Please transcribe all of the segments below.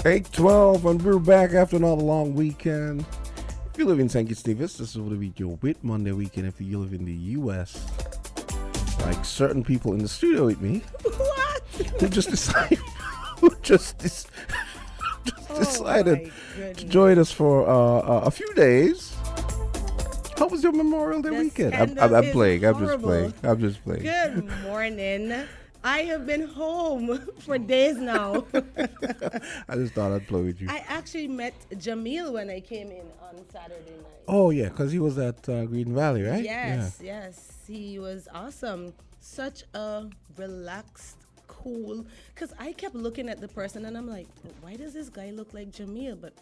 8:12, and we're back after another long weekend. If you live in St. Kitts Nevis, this is what be your Wit Monday weekend. If you live in the U.S., like certain people in the studio with me, What? who just decided, decided to join us for a few days. How was your Memorial Day weekend? I'm playing. I'm just playing. Good morning. I have been home for days now. I just thought I'd play with you. I actually met Jamil when I came in on Saturday night. Oh, yeah, because he was at Green Valley, right? Yes. He was awesome. Such a relaxed, cool. Because I kept looking at the person and I'm like, why does this guy look like Jamil? But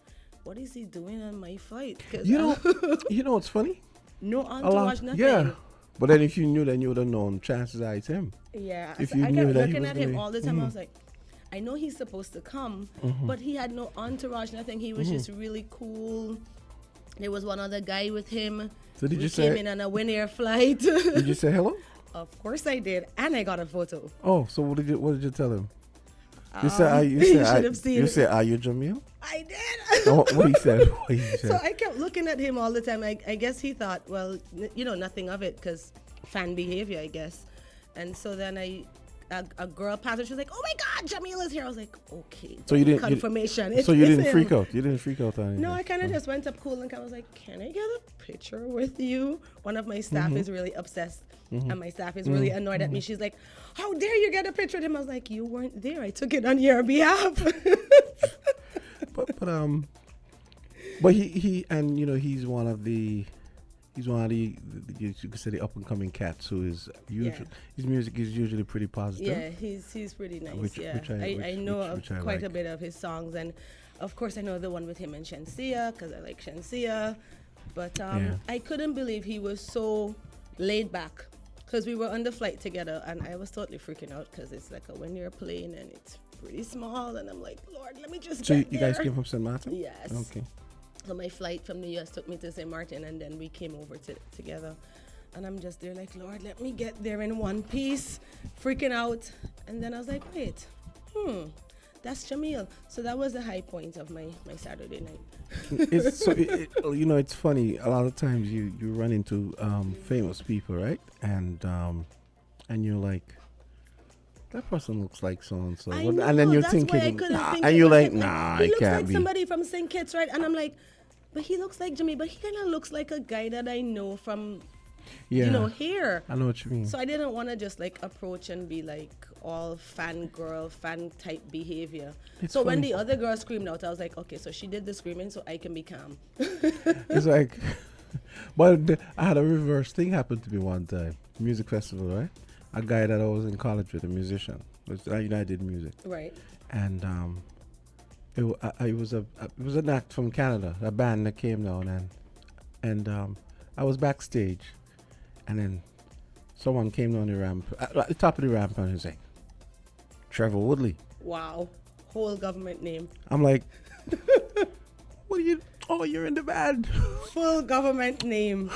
what is he doing on my flight? You know what's funny? No entourage, nothing. Yeah. But then if you knew, then you would have known. Chances are it's him. Yeah. If So you I knew kept that he looking was at him gonna- all the time. I was like, I know he's supposed to come, but he had no entourage, nothing. He was just really cool. There was one other guy with him. So did we you came say- in on a Win flight. Did you say hello? Of course I did, and I got a photo. Oh, so what did you tell him? You should have seen You it. said, "Are you Jamil?" I did. Oh, what he said? So I kept looking at him all the time. I guess he thought, well, nothing of it because fan behavior, I guess. And so then a girl passed and she was like, "Oh my God, Jamil is here." I was like, "Okay." So you didn't confirmation. So you It's didn't him. freak out. You didn't freak out on anything. No, I kind of just went up cool and I was like, "Can I get a picture with you?" One of my staff is really obsessed, and my staff is really annoyed at me. She's like, "How dare you get a picture with him?" I was like, "You weren't there. I took it on your behalf." But he and he's one of the you could say the up and coming cats who is usually his music is usually pretty positive. Yeah, he's pretty nice. Which I know which I quite like. a bit of his songs, and of course I know the one with him and Shensia because I like Shensia. But I couldn't believe he was so laid back because we were on the flight together, and I was totally freaking out because it's like a Win plane and it's pretty small, and I'm like, Lord, let me just So get you there. guys came from St. Martin? Yes. Okay. So my flight from the US took me to St. Martin, and then we came over together. And I'm just there like, Lord, let me get there in one piece, freaking out. And then I was like, wait, that's Jamil. So that was the high point of my Saturday night. It's funny. A lot of times you run into famous people, right? And you're like, that person looks like so and so, I know, and then you're that's why I thinking, couldn't nah, think and it you're was like, him. nah, He it looks can't like be. somebody from St. Kitts, right? And I'm like, but he looks like Jimmy, but he kind of looks like a guy that I know from, here. I know what you mean. So I didn't want to just like approach and be like all fan type behavior. It's so when funny. the other girl screamed out, I was like, okay, so she did the screaming, so I can be calm. It's like, but I had a reverse thing happen to me one time. Music festival, right? A guy that I was in college with, a musician. I did music. Right. And it was an act from Canada, a band that came down, and I was backstage, and then someone came down the ramp at the top of the ramp, and he was like, Trevor Woodley. Wow. Whole government name. I'm like, what are you? Oh, you're in the band. Full government name.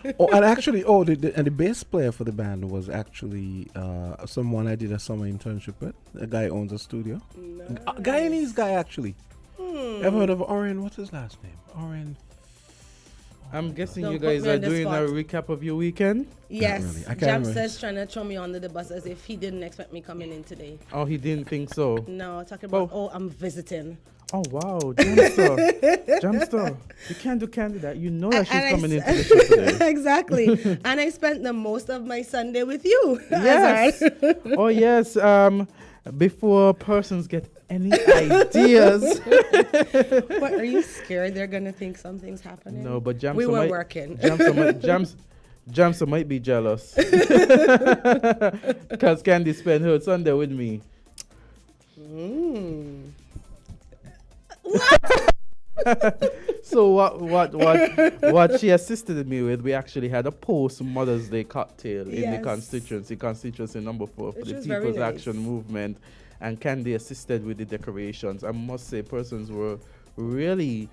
And actually, the bass player for the band was actually someone I did a summer internship with. A guy owns a studio. Nice. A Guyanese guy, actually. Ever heard of Oren? What's his last name? Oren. I'm guessing Don't you put guys me are on the doing spot. a recap of your weekend. Yes. really. I can't Jam remember. says trying to throw me under the bus as if he didn't expect me coming in today. Oh, he didn't think so. No, talking about, I'm visiting. Oh, wow. Jamster. Jamster. You can't do candidate. You know that she's And I coming s- into the show today. Exactly. And I spent the most of my Sunday with you. Yes. Azard. Oh, yes. Before persons get any ideas. What, are you scared they're going to think something's happening? No, but Jamster We were might, working. Jamster might be jealous. Because Candy spent her Sunday with me. So what she assisted me with, we actually had a post Mother's Day cocktail in the constituency number 4 for Which the was very People's nice. Action Movement, and Candy assisted with the decorations. I must say, persons were really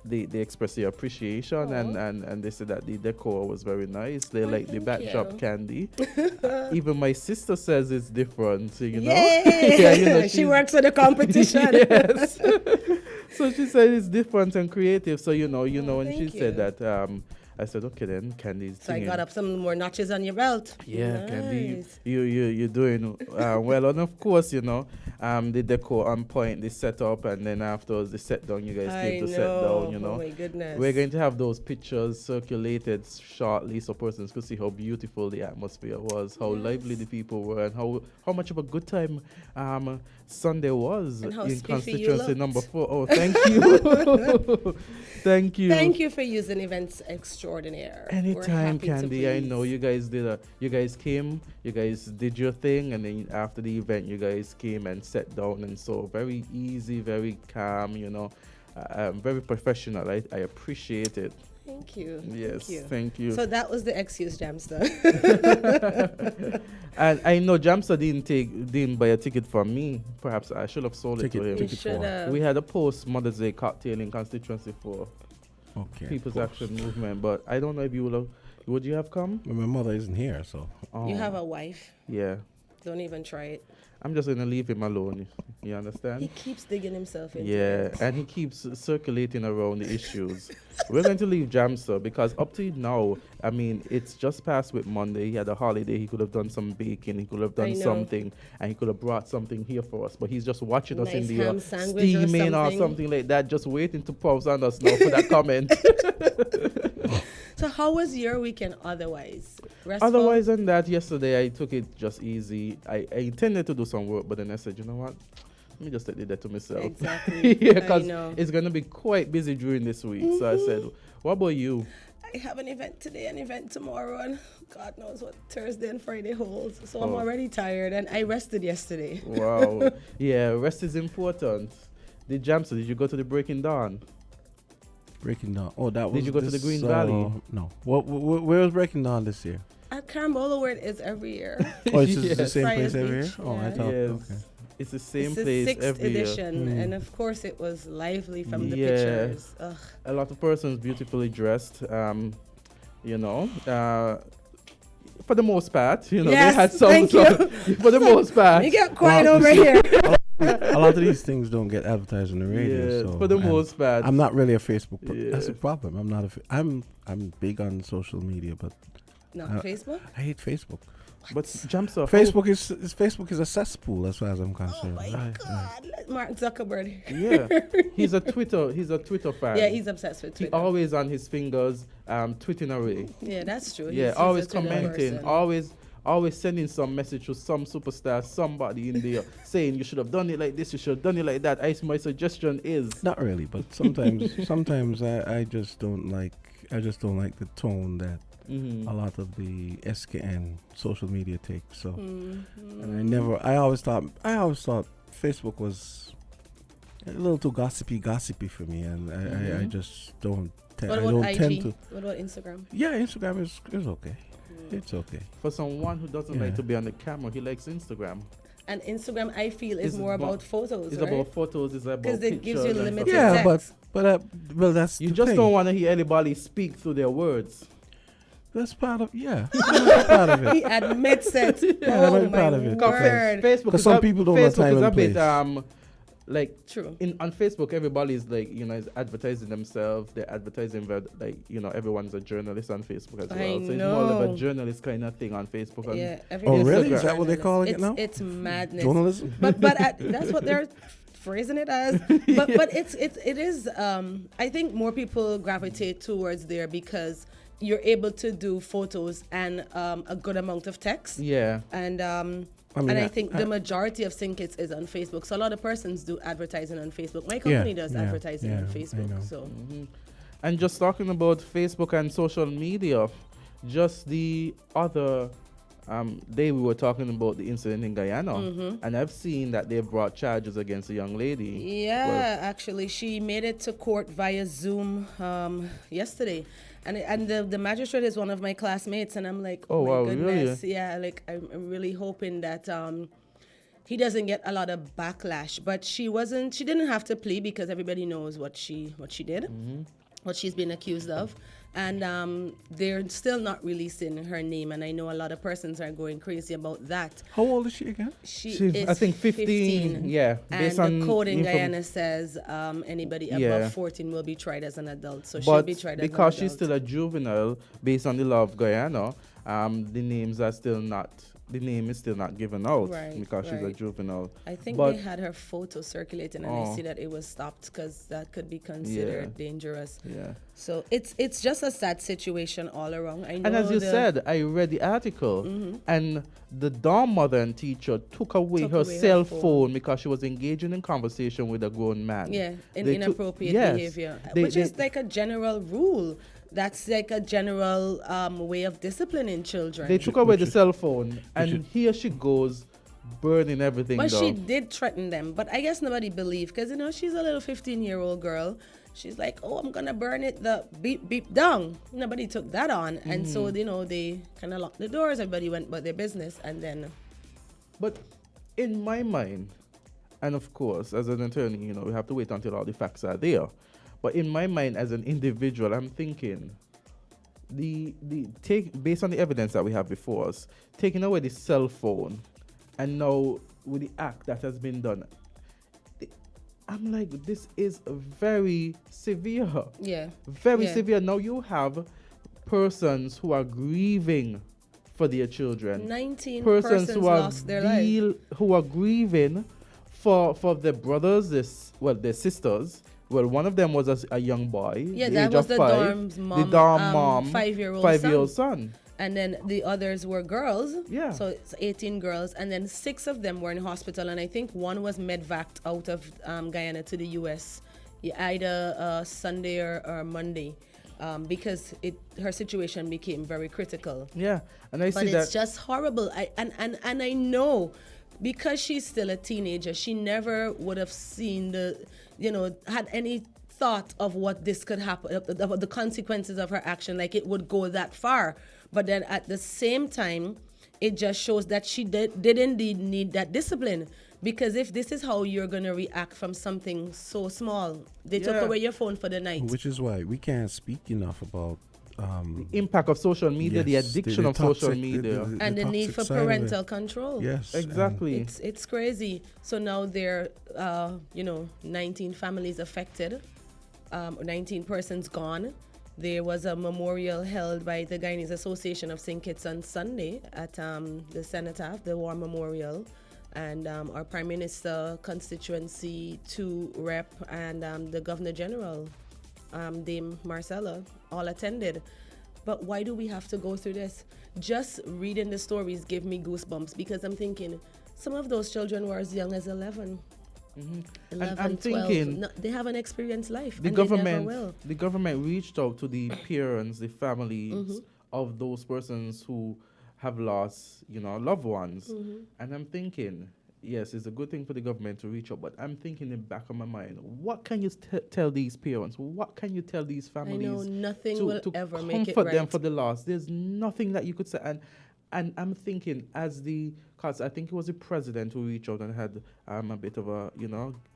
they express their appreciation, and they said that the decor was very nice. They like the backdrop candy. Even my sister says it's different, so, you know. Yeah, you know, she works for the competition. Yes. So she said it's different and creative. So you know, when she said that, I said, okay then, Candi's. So I got up some more notches on your belt. Yeah, nice. Candy, you're doing well, and of course, you know, the decor on point, the setup, and then afterwards the set down. You guys came to set down. You know, oh my goodness. We're going to have those pictures circulated shortly, so persons could see how beautiful the atmosphere was, how lively the people were, and how much of a good time Sunday was and how in spiffy you constituency looked. number 4. Oh, thank you. Thank you. Thank you for using events extraordinaire. Anytime, Candy. I know you guys you guys came, you guys did your thing, and then after the event, you guys came and sat down, and so very easy, very calm, you know, very professional. I appreciate it. Thank you. Yes, thank you. So that was the excuse, Jamster. And I know Jamster didn't buy a ticket for me. Perhaps I should have sold it to him. You should have. We had a post Mother's Day cocktail in constituency 4. Okay. People's Action Movement, but I don't know if you would you have come? Well, my mother isn't here, so. Oh. You have a wife. Yeah. Don't even try it. I'm just gonna leave him alone. You understand? He keeps digging himself into Yeah, it. and he keeps circulating around the issues. We're going to leave Jamster because up to now, I mean, it's just past with Monday. He had a holiday. He could have done some baking. He could have done something, and he could have brought something here for us. But he's just watching us in the steaming or something like that, just waiting to pounce on us now for that comment. So how was your weekend otherwise? Restful? Otherwise than that, yesterday I took it just easy. I intended to do some work, but then I said, you know what? Let me just take that to myself. Exactly. Yeah, because it's going to be quite busy during this week. So I said, what about you? I have an event today, an event tomorrow, and God knows what Thursday and Friday holds. So I'm already tired, and I rested yesterday. Wow. Yeah, rest is important. Did you go to the Breaking Dawn? Breaking Dawn. Oh, that was. Did you go to the Green Valley? No. Where was Breaking Dawn this year? At Carambola, where it is every year. Oh, it's just Yes. the same Friars place every year? Beach, Oh, I yeah. thought. Yes. Okay. It's the same It's the place 6th every edition, year. and of course it was lively from the Yeah. pictures. Ugh. A lot of persons beautifully dressed, you know. For the most part, you know, Yes, they had some. thank you. For the most part. You get quiet over here. A lot of these things don't get advertised on the radio. Yes, so for the most part. I'm not really a Facebook. That's Yeah. the problem. I'm not a. I'm big on social media, but No, Facebook? I hate Facebook. But Jamster, Facebook is a cesspool as far as I'm concerned. Oh my God. Let Mark Zuckerberg. Yeah, he's a Twitter fan. Yeah, he's obsessed with He Twitter. always on his fingers, tweeting away. Yeah, that's true. Yeah, He's always a Twitter commenting, person. always sending some message to some superstar, somebody in there, saying you should have done it like this, you should have done it like that. My suggestion is Not really, but sometimes I just don't like the tone that a lot of the SKN social media takes. So, and I always thought Facebook was a little too gossipy for me, and I just don't. What I about don't IG? tend to. What about Instagram? Yeah, Instagram is okay. It's okay. for someone who doesn't like to be on the camera, he likes Instagram. And Instagram, I feel, is It's more about- about photos, It's right? about photos, it's about Because it gives you pictures and limited stuff. Yeah, text. but well, that's You the just thing. don't want to hear anybody speak through their words. That's part of that's part of He it. admits it. Yeah, Oh I'm my proud of it. word. Facebook, Because some people don't have time is a and bit place. like True. on Facebook, everybody's like, you know, is advertising themselves. They're advertising that, like, you know, everyone's a journalist on Facebook as well. I So it's more of a know. journalist kind of thing on Facebook. And Yeah. Oh, really? Instagram. Is that what they're calling it It's- now? It's madness. Journalism. But that's what they're phrasing it as. But it is. I think more people gravitate towards there because you're able to do photos and a good amount of text. Yeah. And I think the majority of syncits is on Facebook. So a lot of persons do advertising on Facebook. My company does advertising on I know. Facebook. So And just talking about Facebook and social media, just the other day we were talking about the incident in Guyana, and I've seen that they've brought charges against a young lady. yeah, actually, she made it to court via Zoom yesterday. And the magistrate is one of my classmates, and I'm like, Oh, my wow, goodness. really? Yeah, like I'm really hoping that he doesn't get a lot of backlash. But she didn't have to plea because everybody knows what she did, what she's been accused of. And they're still not releasing her name. And I know a lot of persons are going crazy about that. How old is she again? She's I think 15. Yeah. And the code in Guyana says anybody above 14 will be tried as an adult. So she'll be tried as an adult. Because she's still a juvenile, based on the law of Guyana, the name is still not given out because she's a juvenile. I think they had her photo circulating, and I see that it was stopped because that could be considered dangerous. Yeah. So it's just a sad situation all around. I know. And as you said, I read the article, and the dorm mother and teacher took away her cell phone because she was engaging in conversation with a grown man. Yeah, inappropriate behavior, which is like a general rule. That's like a general way of disciplining children. They took away the cell phone, and here she goes, burning everything down. But she did threaten them. But I guess nobody believed because, she's a little 15-year-old girl. She's like, oh, I'm going to burn it, the beep, beep down. Nobody took that on. And so, they kind of locked the doors. Everybody went about their business. And then... But in my mind, and of course, as an attorney, we have to wait until all the facts are there. But in my mind, as an individual, I'm thinking, based on the evidence that we have before us, taking away the cell phone, and now with the act that has been done, I'm like, this is very severe. Yeah. Very severe. Now you have persons who are grieving for their children. 19 persons who lost their life. Who are grieving for their brothers, their sisters. Well, one of them was a young boy. Yeah, that was the dorm's mom. The dorm mom. 5-year-old son. And then the others were girls. Yeah. So it's 18 girls. And then 6 of them were in hospital. And I think one was medvaced out of Guyana to the U.S. Either Sunday or Monday. Because her situation became very critical. Yeah. And I see that. But it's just horrible. And I know because she's still a teenager, she never would have seen had any thought of what this could happen, of the consequences of her action, like it would go that far. But then at the same time, it just shows that she did indeed need that discipline. Because if this is how you're going to react from something so small, they took away your phone for the night. Which is why we can't speak enough about the impact of social media, the addiction of social media. And the need for parental control. Yes. Exactly. It's crazy. So now there are, 19 families affected, 19 persons gone. There was a memorial held by the Guyanese Association of St. Kitts on Sunday at the Cenotaph, the War Memorial. And our Prime Minister, Constituency 2 Rep, and the Governor General, Dame Marcella, all attended. But why do we have to go through this? Just reading the stories give me goosebumps because I'm thinking some of those children were as young as 11. 11, I'm 12. thinking No, they haven't experienced life. The and government, they never will. the government reached out to the parents, the families of those persons who have lost, loved ones. And I'm thinking, yes, it's a good thing for the government to reach out, but I'm thinking in the back of my mind, what can you tell these parents? What can you tell these families? I know nothing will ever make it comfort right. them for the loss. There's nothing that you could say. And I'm thinking, because I think it was the president who reached out and had a bit of a,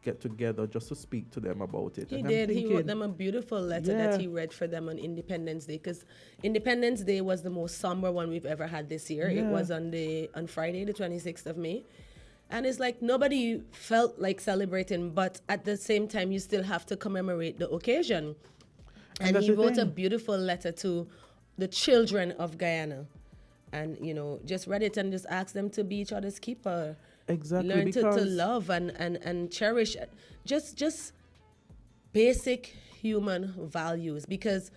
get together just to speak to them about it. He did. He wrote them a beautiful letter that he read for them on Independence Day, because Independence Day was the most somber one we've ever had this year. Yeah. It was on Friday, the 26th of May. And it's like nobody felt like celebrating, but at the same time, you still have to commemorate the occasion. And he wrote a beautiful letter to the children of Guyana. And, just read it and just ask them to be each other's keeper. Exactly. Learn to love and cherish just basic human values. Because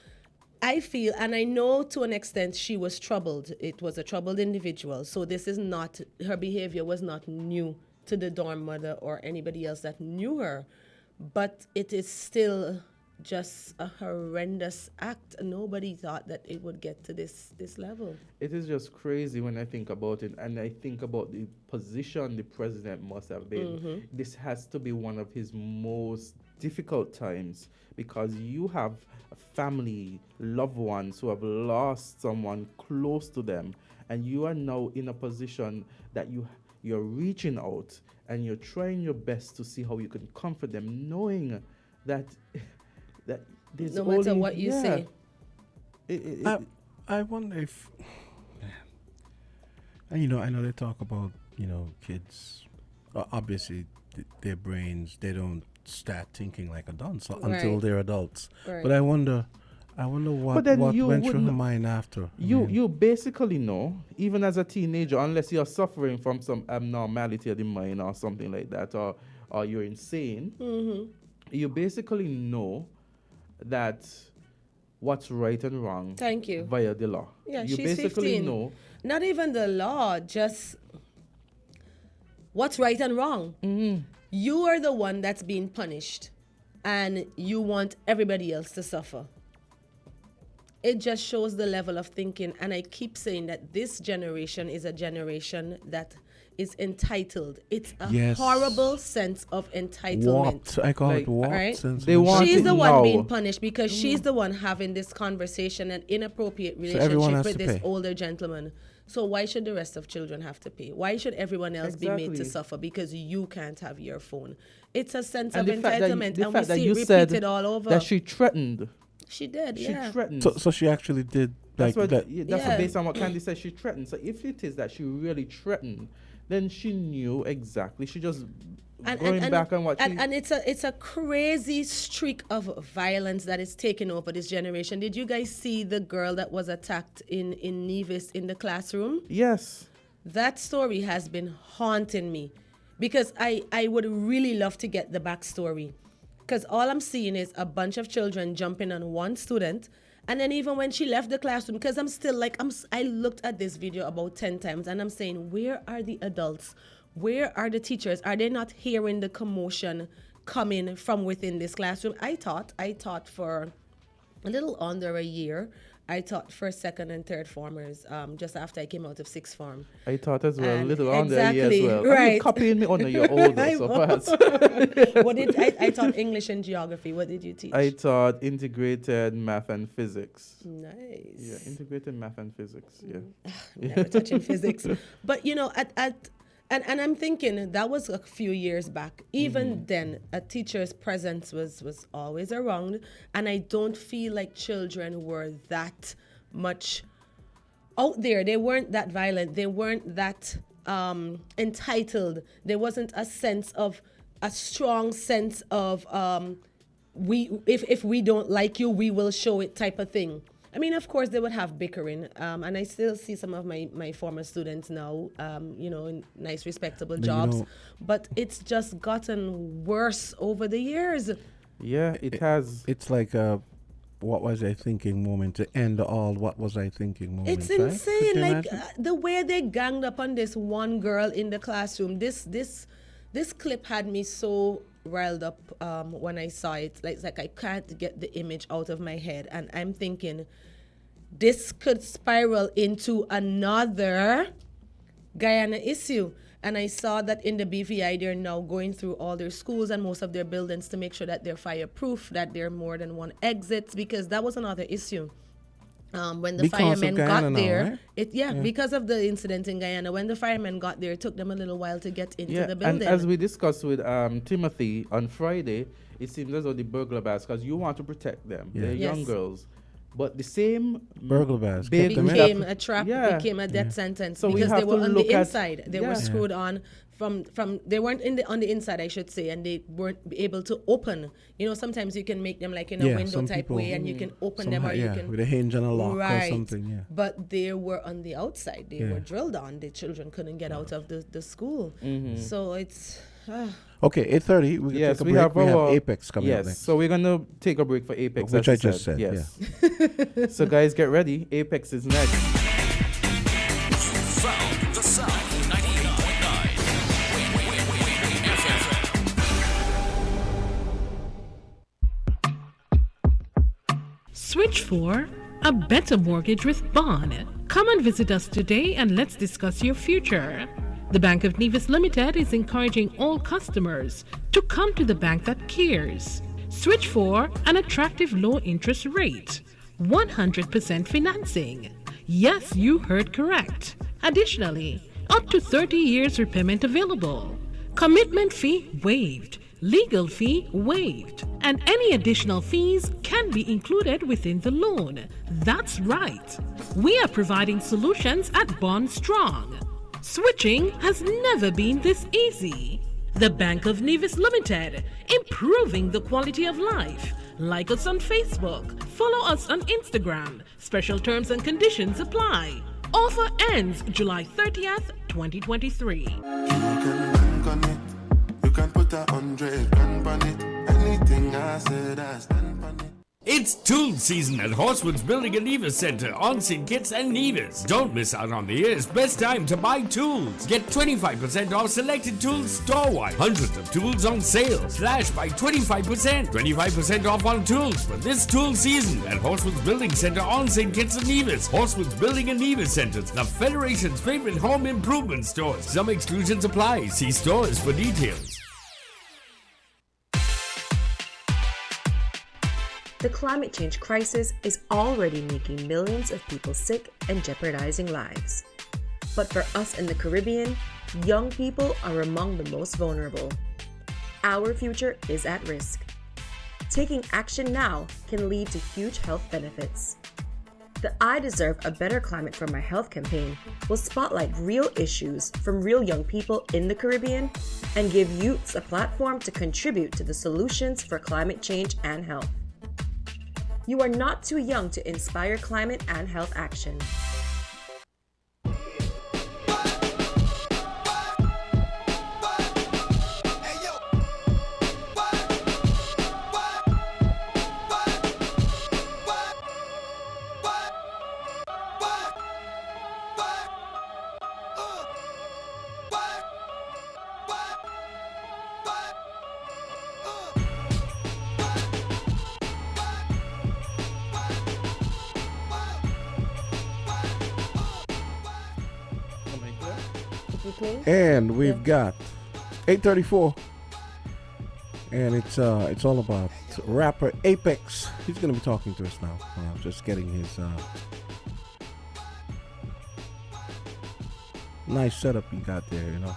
I feel, and I know to an extent she was troubled. It was a troubled individual. So this is not, her behavior was not new to the dorm mother or anybody else that knew her. But it is still just a horrendous act. Nobody thought that it would get to this level. It is just crazy when I think about it, and I think about the position the president must have been. This has to be one of his most difficult times, because you have a family, loved ones who have lost someone close to them, and you are now in a position that you're reaching out and you're trying your best to see how you can comfort them, knowing that there's No matter what you say. I wonder if, and I know they talk about, kids, obviously their brains, they don't start thinking like adults until they're adults. Right. But I wonder what went through her mind after. You basically know, even as a teenager, unless you're suffering from some abnormality of the mind or something like that, or you're insane, you basically know that what's right and wrong. Thank you. Via the law. Yeah, you she's basically 15. know. Not even the law, just what's right and wrong. You are the one that's being punished, and you want everybody else to suffer. It just shows the level of thinking, and I keep saying that this generation is a generation that is entitled. It's a horrible sense of entitlement. Warped. I call it warped. Right? Sense They want She's it the one now. being punished because she's the one having this conversation and inappropriate relationship with this older gentleman. So why should the rest of children have to pay? Why should everyone else be made to suffer because you can't have your phone? It's a sense of entitlement, and we see it repeated all over. That she threatened. She did, She yeah. threatened. So she actually did That's like what, that. that's what based on what Candisie said, she threatened. So if it is that she really threatened, then she knew exactly. She just going back on what she... And it's a crazy streak of violence that is taking over this generation. Did you guys see the girl that was attacked in Nevis in the classroom? Yes. That story has been haunting me because I would really love to get the backstory. Because all I'm seeing is a bunch of children jumping on one student. And then even when she left the classroom, because I'm still like, I looked at this video about 10 times and I'm saying, where are the adults? Where are the teachers? Are they not hearing the commotion coming from within this classroom? I taught for a little under a year. I taught first, second, and third formers just after I came out of sixth form. I taught as well, a And little under a year as well. right. Are you copying me on your older, so perhaps. I taught English and geography. What did you teach? I taught integrated math and physics. Nice. Yeah, integrated math and physics. Yeah. Never touching physics. But and I'm thinking that was a few years back. Even then, a teacher's presence was always around, and I don't feel like children were that much out there. They weren't that violent. They weren't that entitled. There wasn't a strong sense of if we don't like you, we will show it type of thing. I mean, of course, they would have bickering, and I still see some of my former students now, in nice, respectable jobs. But it's just gotten worse over the years. Yeah, it has. It's like a what was I thinking moment to end all what was I thinking moment. It's right? insane, like the way they ganged up on this one girl in the classroom. This clip had me so riled up when I saw it. It's like I can't get the image out of my head, and I'm thinking this could spiral into another Guyana issue. And I saw that in the BVI, they're now going through all their schools and most of their buildings to make sure that they're fireproof, that there are more than one exits, because that was another issue. When the firemen got there, right? Because of the incident in Guyana, when the firemen got there, it took them a little while to get into the building. And as we discussed with Timothy on Friday, it seems as though the burglar bars, because you want to protect them, they're young girls. But the same burglar bars became a trap, became a death sentence, so because they were on the inside. They were screwed on from they weren't on the inside, I should say, and they weren't able to open. Sometimes you can make them like in a window type way, and you can open them, or you can with a hinge and a lock or something. Yeah. But they were on the outside. They were drilled on. The children couldn't get out of the school. So it's. Okay, 8:30. We have Apex coming up next. So we're gonna take a break for Apex, which I just said. Yes. Yeah. So guys, get ready. Apex is next. Found the sound 98.9. Switch for a better mortgage with Bond. Come and visit us today and let's discuss your future. The Bank of Nevis Limited is encouraging all customers to come to the bank that cares. Switch for an attractive low interest rate, 100% financing. Yes, you heard correct. Additionally, up to 30 years repayment available. Commitment fee waived. Legal fee waived. And any additional fees can be included within the loan. That's right. We are providing solutions at Bond Strong. Switching has never been this easy. The Bank of Nevis Limited, improving the quality of life. Like us on Facebook. Follow us on Instagram. Special terms and conditions apply. Offer ends July 30th, 2023. You can bank on it. You can put 100 grand on it. Anything I said, I stand on it. It's tool season at Horswood's Building and Nevis Centre on St. Kitts and Nevis. Don't miss out on the year's best time to buy tools. Get 25% off selected tools store-wide. Hundreds of tools on sale. Slash by 25%. 25% off on tools for this tool season at Horswood's Building Centre on St. Kitts and Nevis. Horswood's Building and Nevis Centres, the Federation's favorite home improvement stores. Some exclusions apply. See stores for details. The climate change crisis is already making millions of people sick and jeopardizing lives. But for us in the Caribbean, young people are among the most vulnerable. Our future is at risk. Taking action now can lead to huge health benefits. The I Deserve a Better Climate for My Health campaign will spotlight real issues from real young people in the Caribbean and give youths a platform to contribute to the solutions for climate change and health. You are not too young to inspire climate and health action. And we've got 8:34, and it's all about rapper Apex. He's gonna be talking to us now. Just getting his nice setup he got there, you know.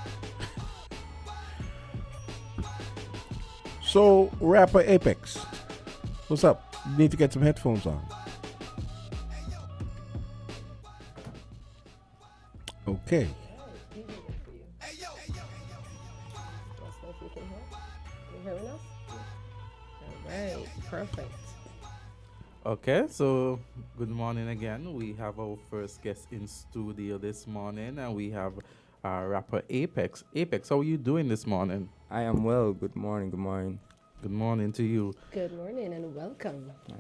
So, rapper Apex, what's up? You need to get some headphones on. Okay. Perfect. Okay, so good morning again. We have our first guest in studio this morning, and we have rapper Apex. Apex, how are you doing this morning? I am well. Good morning. Good morning. Good morning to you. Good morning and welcome. Hi.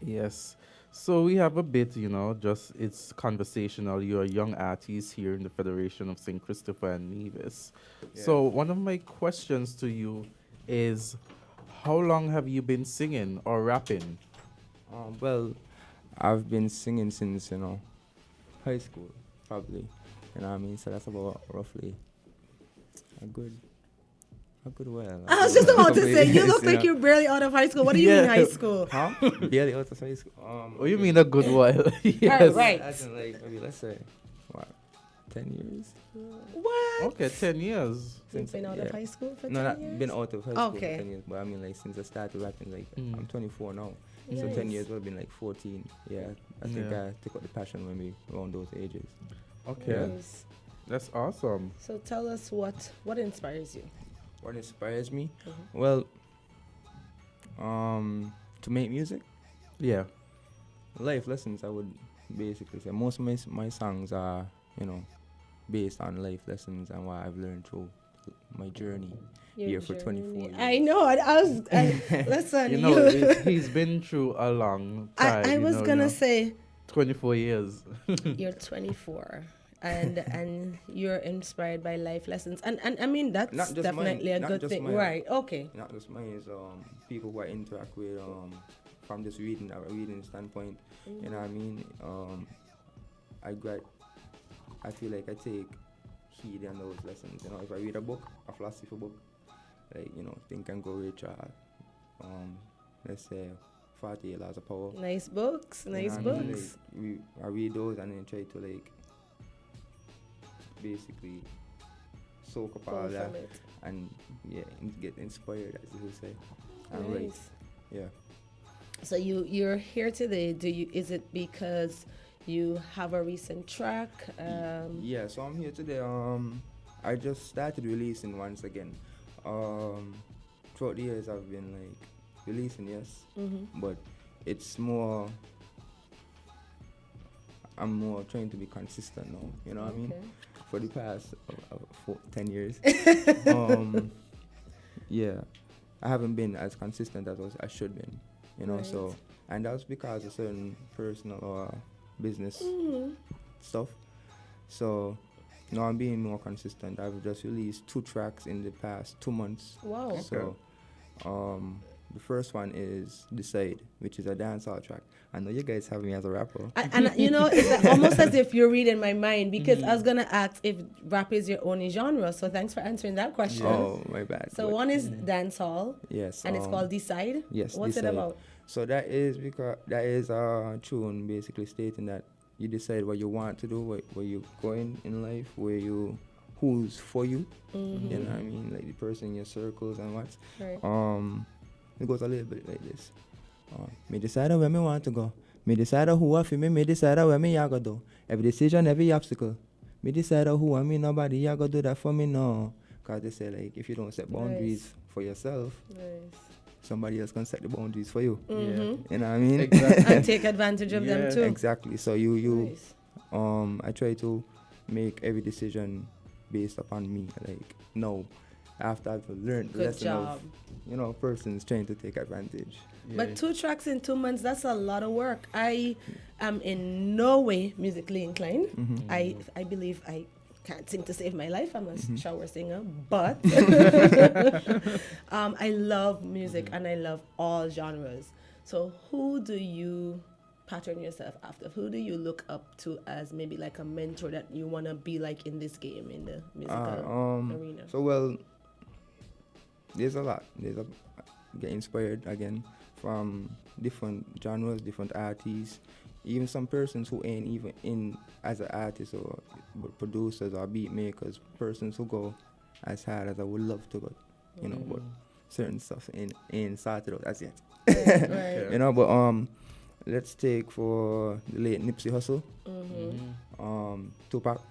Yes. So we have a bit, just it's conversational. You're a young artist here in the Federation of St. Christopher and Nevis. Yeah. So one of my questions to you is, how long have you been singing or rapping? Well, I've been singing since, high school, probably. You know what I mean? So that's about roughly a good while. I was just about to say, you look like you're barely out of high school. What do you mean high school? Huh? Barely out of high school. Oh, you mean a good while? Yes. Right. As in, like, maybe let's say, 10 years? What? Okay, 10 years. You've been out of high school for 10 No, not years? been out of high school Okay. for 10 years, but I mean, like, since I started rapping, like, I'm 24 now. So Nice. 10 years would have been like 14. Yeah, I think Yeah. I took up the passion when we around those ages. Okay, Nice. that's awesome. So tell us what inspires you? What inspires me? Mhm. Well, to make music, Yeah. life lessons. I would basically say most of my songs are, based on life lessons and what I've learned through my journey here for 24 years. I know. Listen, He's been through a long time. I was gonna say 24 years. you're 24 and you're inspired by life lessons and I mean that's Not just definitely mine, a not good just thing, mine. right? Okay. Not just mine, is people who I interact with from just reading standpoint. You know what I mean? I feel like I take heed in those lessons. If I read a book, a philosophy book, like Think and Grow Rich, let's say 48 Laws of Power. Nice books. You know what I mean? Like, I read those and then try to basically soak up Pull all that from it. and get inspired, as you say, and write. Nice. Yeah. So you're here today. Is it because you have a recent track? Yeah, so I'm here today. I just started releasing once again. Throughout the years I've been like releasing, yes, but it's more. I'm more trying to be consistent now. You know what I mean? For the past 10 years, yeah, I haven't been as consistent as I should been. You know, Right. so and that's because of certain personal or business stuff. So now I'm being more consistent. I've just released 2 tracks in the past 2 months. Wow. So the first one is Decide, which is a dancehall track. I know you guys have me as a rapper. And you know, it's almost as if you're reading my mind, because I was gonna ask if rap is your only genre. So thanks for answering that question. Oh, my bad. So But one is dancehall, yes, and it's called Decide. yes. What's it Decide. about? So that is a tune basically stating that you decide what you want to do, where you're going in life, who's for you. You know what I mean? Like the person in your circles and what. Right. It goes a little bit like this. Me decide where me want to go. Me decide who I feel me decide where me I go do. Every decision, every obstacle. Me decide who I mean, nobody I go do that for me, no. Cause they say like if you don't set boundaries for yourself, Nice. somebody else can set the boundaries for you. Yeah. You know what I mean? Exactly. And take advantage of them Yeah. too. Exactly. So you Nice. I try to make every decision based upon me. Like no, after I've learned the Good lesson job. of persons trying to take advantage. But 2 tracks in 2 months, that's a lot of work. I am in no way musically inclined. I believe I can't sing to save my life. I'm a shower singer. But I love music and I love all genres. So who do you pattern yourself after? Who do you look up to as maybe like a mentor that you want to be like in this game, in the musical arena? So well, there's a lot. Get inspired again from different genres, different artists, even some persons who ain't even in as an artist or producers or beat makers, persons who go as hard as I would love to go, you know, but certain stuff ain't sorted out as yet. Right. You know, but let's take for the late Nipsey Hussle, Tupac,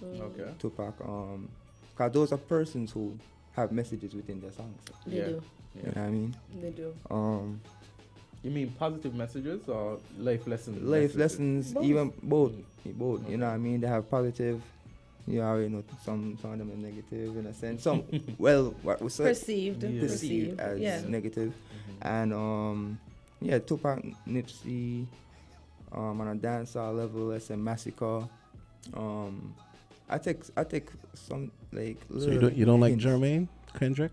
Okay. cause those are persons who have messages within their songs. They Yeah. do. You know what I mean? They do. You mean positive messages or life lessons? Life lessons, Both. even both. You know what I mean? They have positive. You already know some of them are negative in a sense. Some well, what we say Perceived. perceived as Yeah. negative, and Tupac, Nipsey, on a dancehall level, let's say Massacre. I take some like. So you don't like hints. Jermaine Kendrick?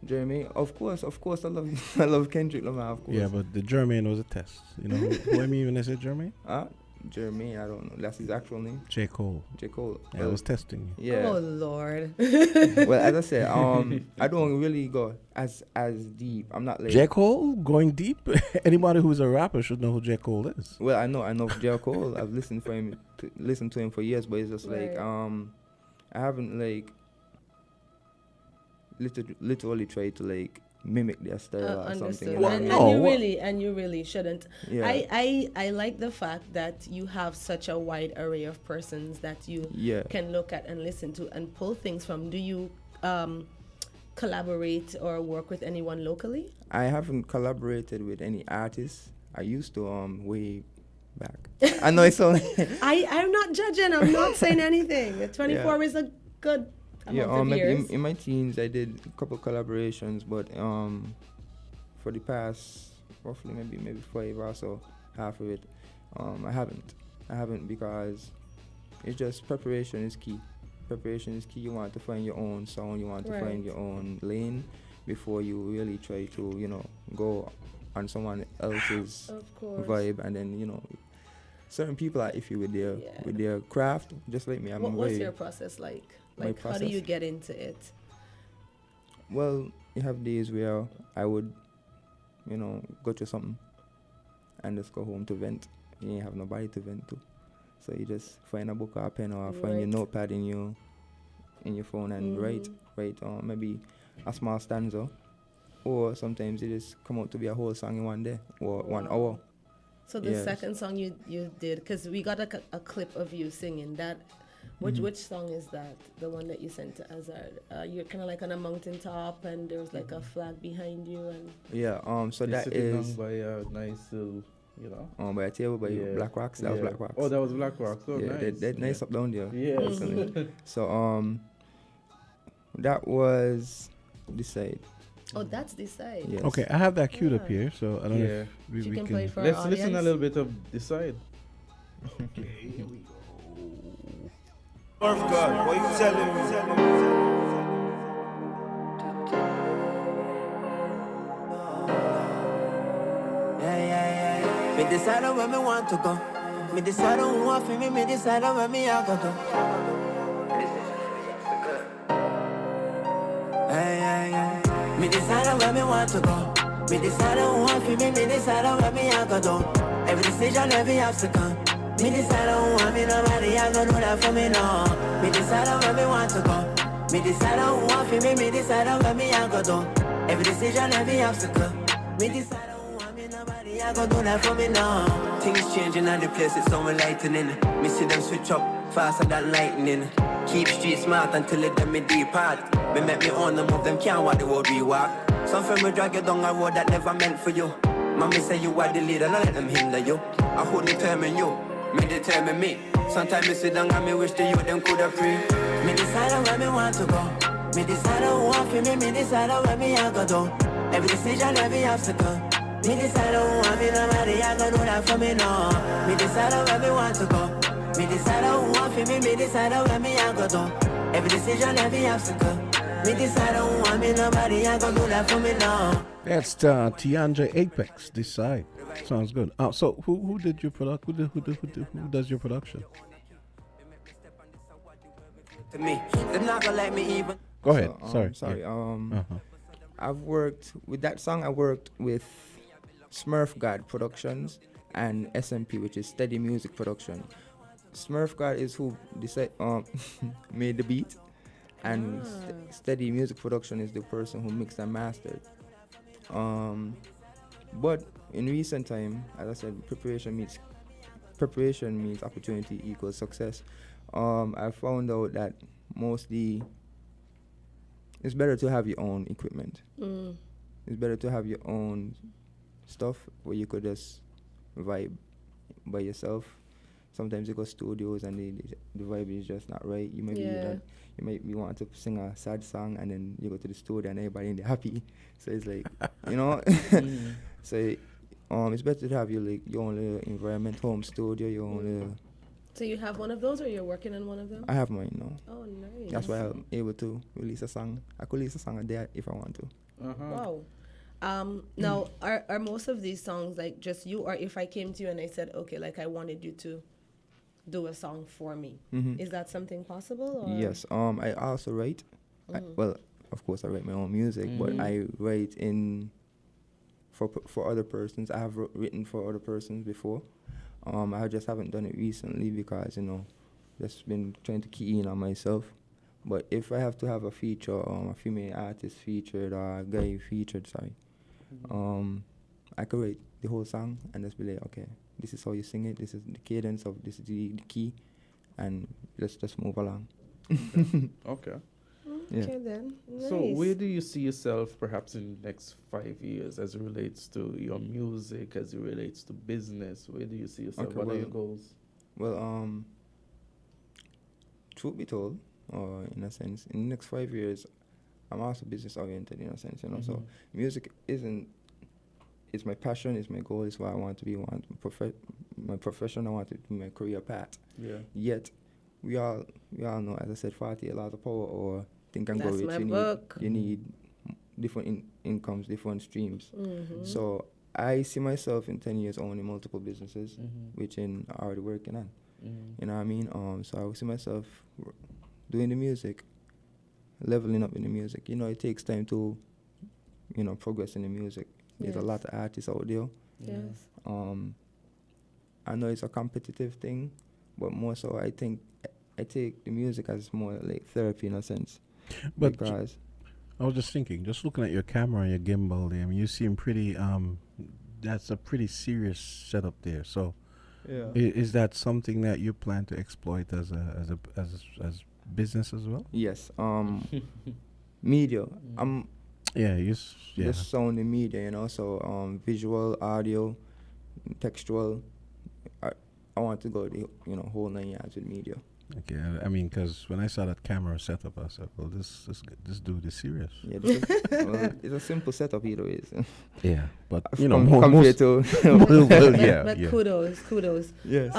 Jermaine, of course, I love Kendrick Lamar, of course. Yeah, but the Jermaine was a test. You know who I mean when I said Jermaine? Jermaine, I don't know. That's his actual name. J. Cole. J. Cole. Yeah, I was testing you. Yeah. Oh Lord. Well, as I said, I don't really go as deep. I'm not like. J. Cole going deep. Anybody who's a rapper should know who J. Cole is. Well, I know J. Cole. I've listened to him for years, but it's just like Right. I haven't like literally tried to like mimic their style or something. Understood. You know what I And, mean? and you really shouldn't. Yeah. I like the fact that you have such a wide array of persons that you Yeah. can look at and listen to and pull things from. Do you collaborate or work with anyone locally? I haven't collaborated with any artists. I used to way back. I know it's only I'm not judging. I'm not saying anything. 24 is a good amount of maybe years. in my teens I did a couple collaborations, but for the past roughly maybe 5 or so, half of it, I haven't because it's just preparation is key. Preparation is key. You want to find your own sound. You want to find your own lane before you really try to go on someone else's Of course. vibe, and then certain people are iffy with their craft, just like me. What's your process like? My Like, how do process? you get into it? Well, you have days where I would, go to something and just go home to vent. You ain't have nobody to vent to. So you just find a book or a pen or find your Right. notepad in you in your phone and write maybe a small stanza, or sometimes it just come out to be a whole song in one day or 1 hour. So the second song you did, because we got a clip of you singing that. Which song is that? The one that you sent to Azard? You're kind of like on a mountaintop, and there was like a flag behind you, and so You're that sitting is down by a nice little, by a table by Black Rocks. That was Black Rocks. Oh, that was Black Rocks. Oh, yeah, nice. they're nice up down there. Yes. So that was Decide. oh, that's Decide. Yes. Okay, I have that queued up here, so I don't know Yeah. if we You we can can. play for Let's our listen a audience. little bit of Decide. Okay, here we go. Earth God, what you telling me? Me decide on where me want to go. Me decide on who want for me. Me decide on where me I go to. Me decide on where me want to go. Me decide on who want for me. Me decide on where me I go to. Every decision, every obstacle. Me decide on who want me. Nobody I go do that for me no. Me decide on where me want to go. Me decide on who want for me. Me decide on where me I go to. Every decision, every obstacle. Me decide on who want me. Nobody I go do that for me no. Things changing and the place is so enlightening. Me see them switch up faster than lightning. Keep street smart until it them me deep heart. Me make me own the move, them can't walk the road we walk. Some friend will drag you down a road that never meant for you. Mommy say you are the leader, don't let them hinder you. I who determine you, me determine me. Sometimes me sit down and me wish the youth them coulda pray. Me decide on where me want to go. Me decide on who want for me, me decide on where me I go do. Every decision, every obstacle. Me decide on who want me, nobody I go do that for me no. Me decide on where me want to go. Me decide on who want for me decide on where me I go to. Every decision, every obstacle. Me decide on who want me, nobody I go do that for me now. That's Tiandra Apex. Decide. Sounds good. So who did your product? Who does your production? To me, them not gonna let me even. Go ahead. So, Sorry. sorry. I've worked with that song. I worked with Smurf God Productions and SMP, which is Steady Music Production. Smurf God is who made the beat, and Steady Music Production is the person who mixed and mastered. But in recent time, as I said, preparation means opportunity equals success. I found out that mostly it's better to have your own equipment. It's better to have your own stuff where you could just vibe by yourself. Sometimes you go studios and the vibe is just not right. You might be wanting to sing a sad song and then you go to the studio and everybody in there happy. So it's like, So it's better to have your own little environment, home studio, your own little. So you have one of those, or you're working on one of them? I have mine now. Oh, nice. That's why I'm able to release a song. I could release a song a day if I want to. Wow. Now, are most of these songs like just you, or if I came to you and I said, okay, like I wanted you to do a song for me, is that something possible? Or? Yes. I also write. Well, of course, I write my own music, but I write for other persons. I have written for other persons before. I just haven't done it recently because just been trying to key in on myself. But if I have to have a feature, a female artist featured or a guy featured, I could write the whole song and just be like, okay, this is how you sing it, this is the cadence of this is the key, and let's just move along. Okay. Okay then. Nice. So where do you see yourself perhaps in the next 5 years as it relates to your music, as it relates to business? Where do you see yourself? Okay, What are your goals? Well, truth be told, in a sense, in the next 5 years, I'm also business oriented in a sense, So music it's my passion, it's my goal, it's what I want to be. My profession, I want it to be my career path. Yeah. Yet, we all know, as I said, 48 laws of power or think and go That's rich. my book. You need different incomes, different streams. So I see myself in 10 years owning multiple businesses, which I'm already working on. You know what I mean? So I see myself doing the music, leveling up in the music. It takes time to, progress in the music. There's a lot of artists out there. Yes. I know it's a competitive thing, but more so I think I take the music as more like therapy in a sense. But Because I was just thinking, just looking at your camera and your gimbal there, I mean, you seem pretty, that's a pretty serious setup there. So Yeah. is that something that you plan to exploit as as business as well? yes, media. I'm Yeah, yeah. just sound in media, So visual, audio, textual. I want to go the whole 9 yards with media. Okay, I mean, because when I saw that camera setup, I said, well, this dude is serious. Yeah, well, it's a simple setup either way. So. Yeah, but Compared most, to But yeah. kudos. yes.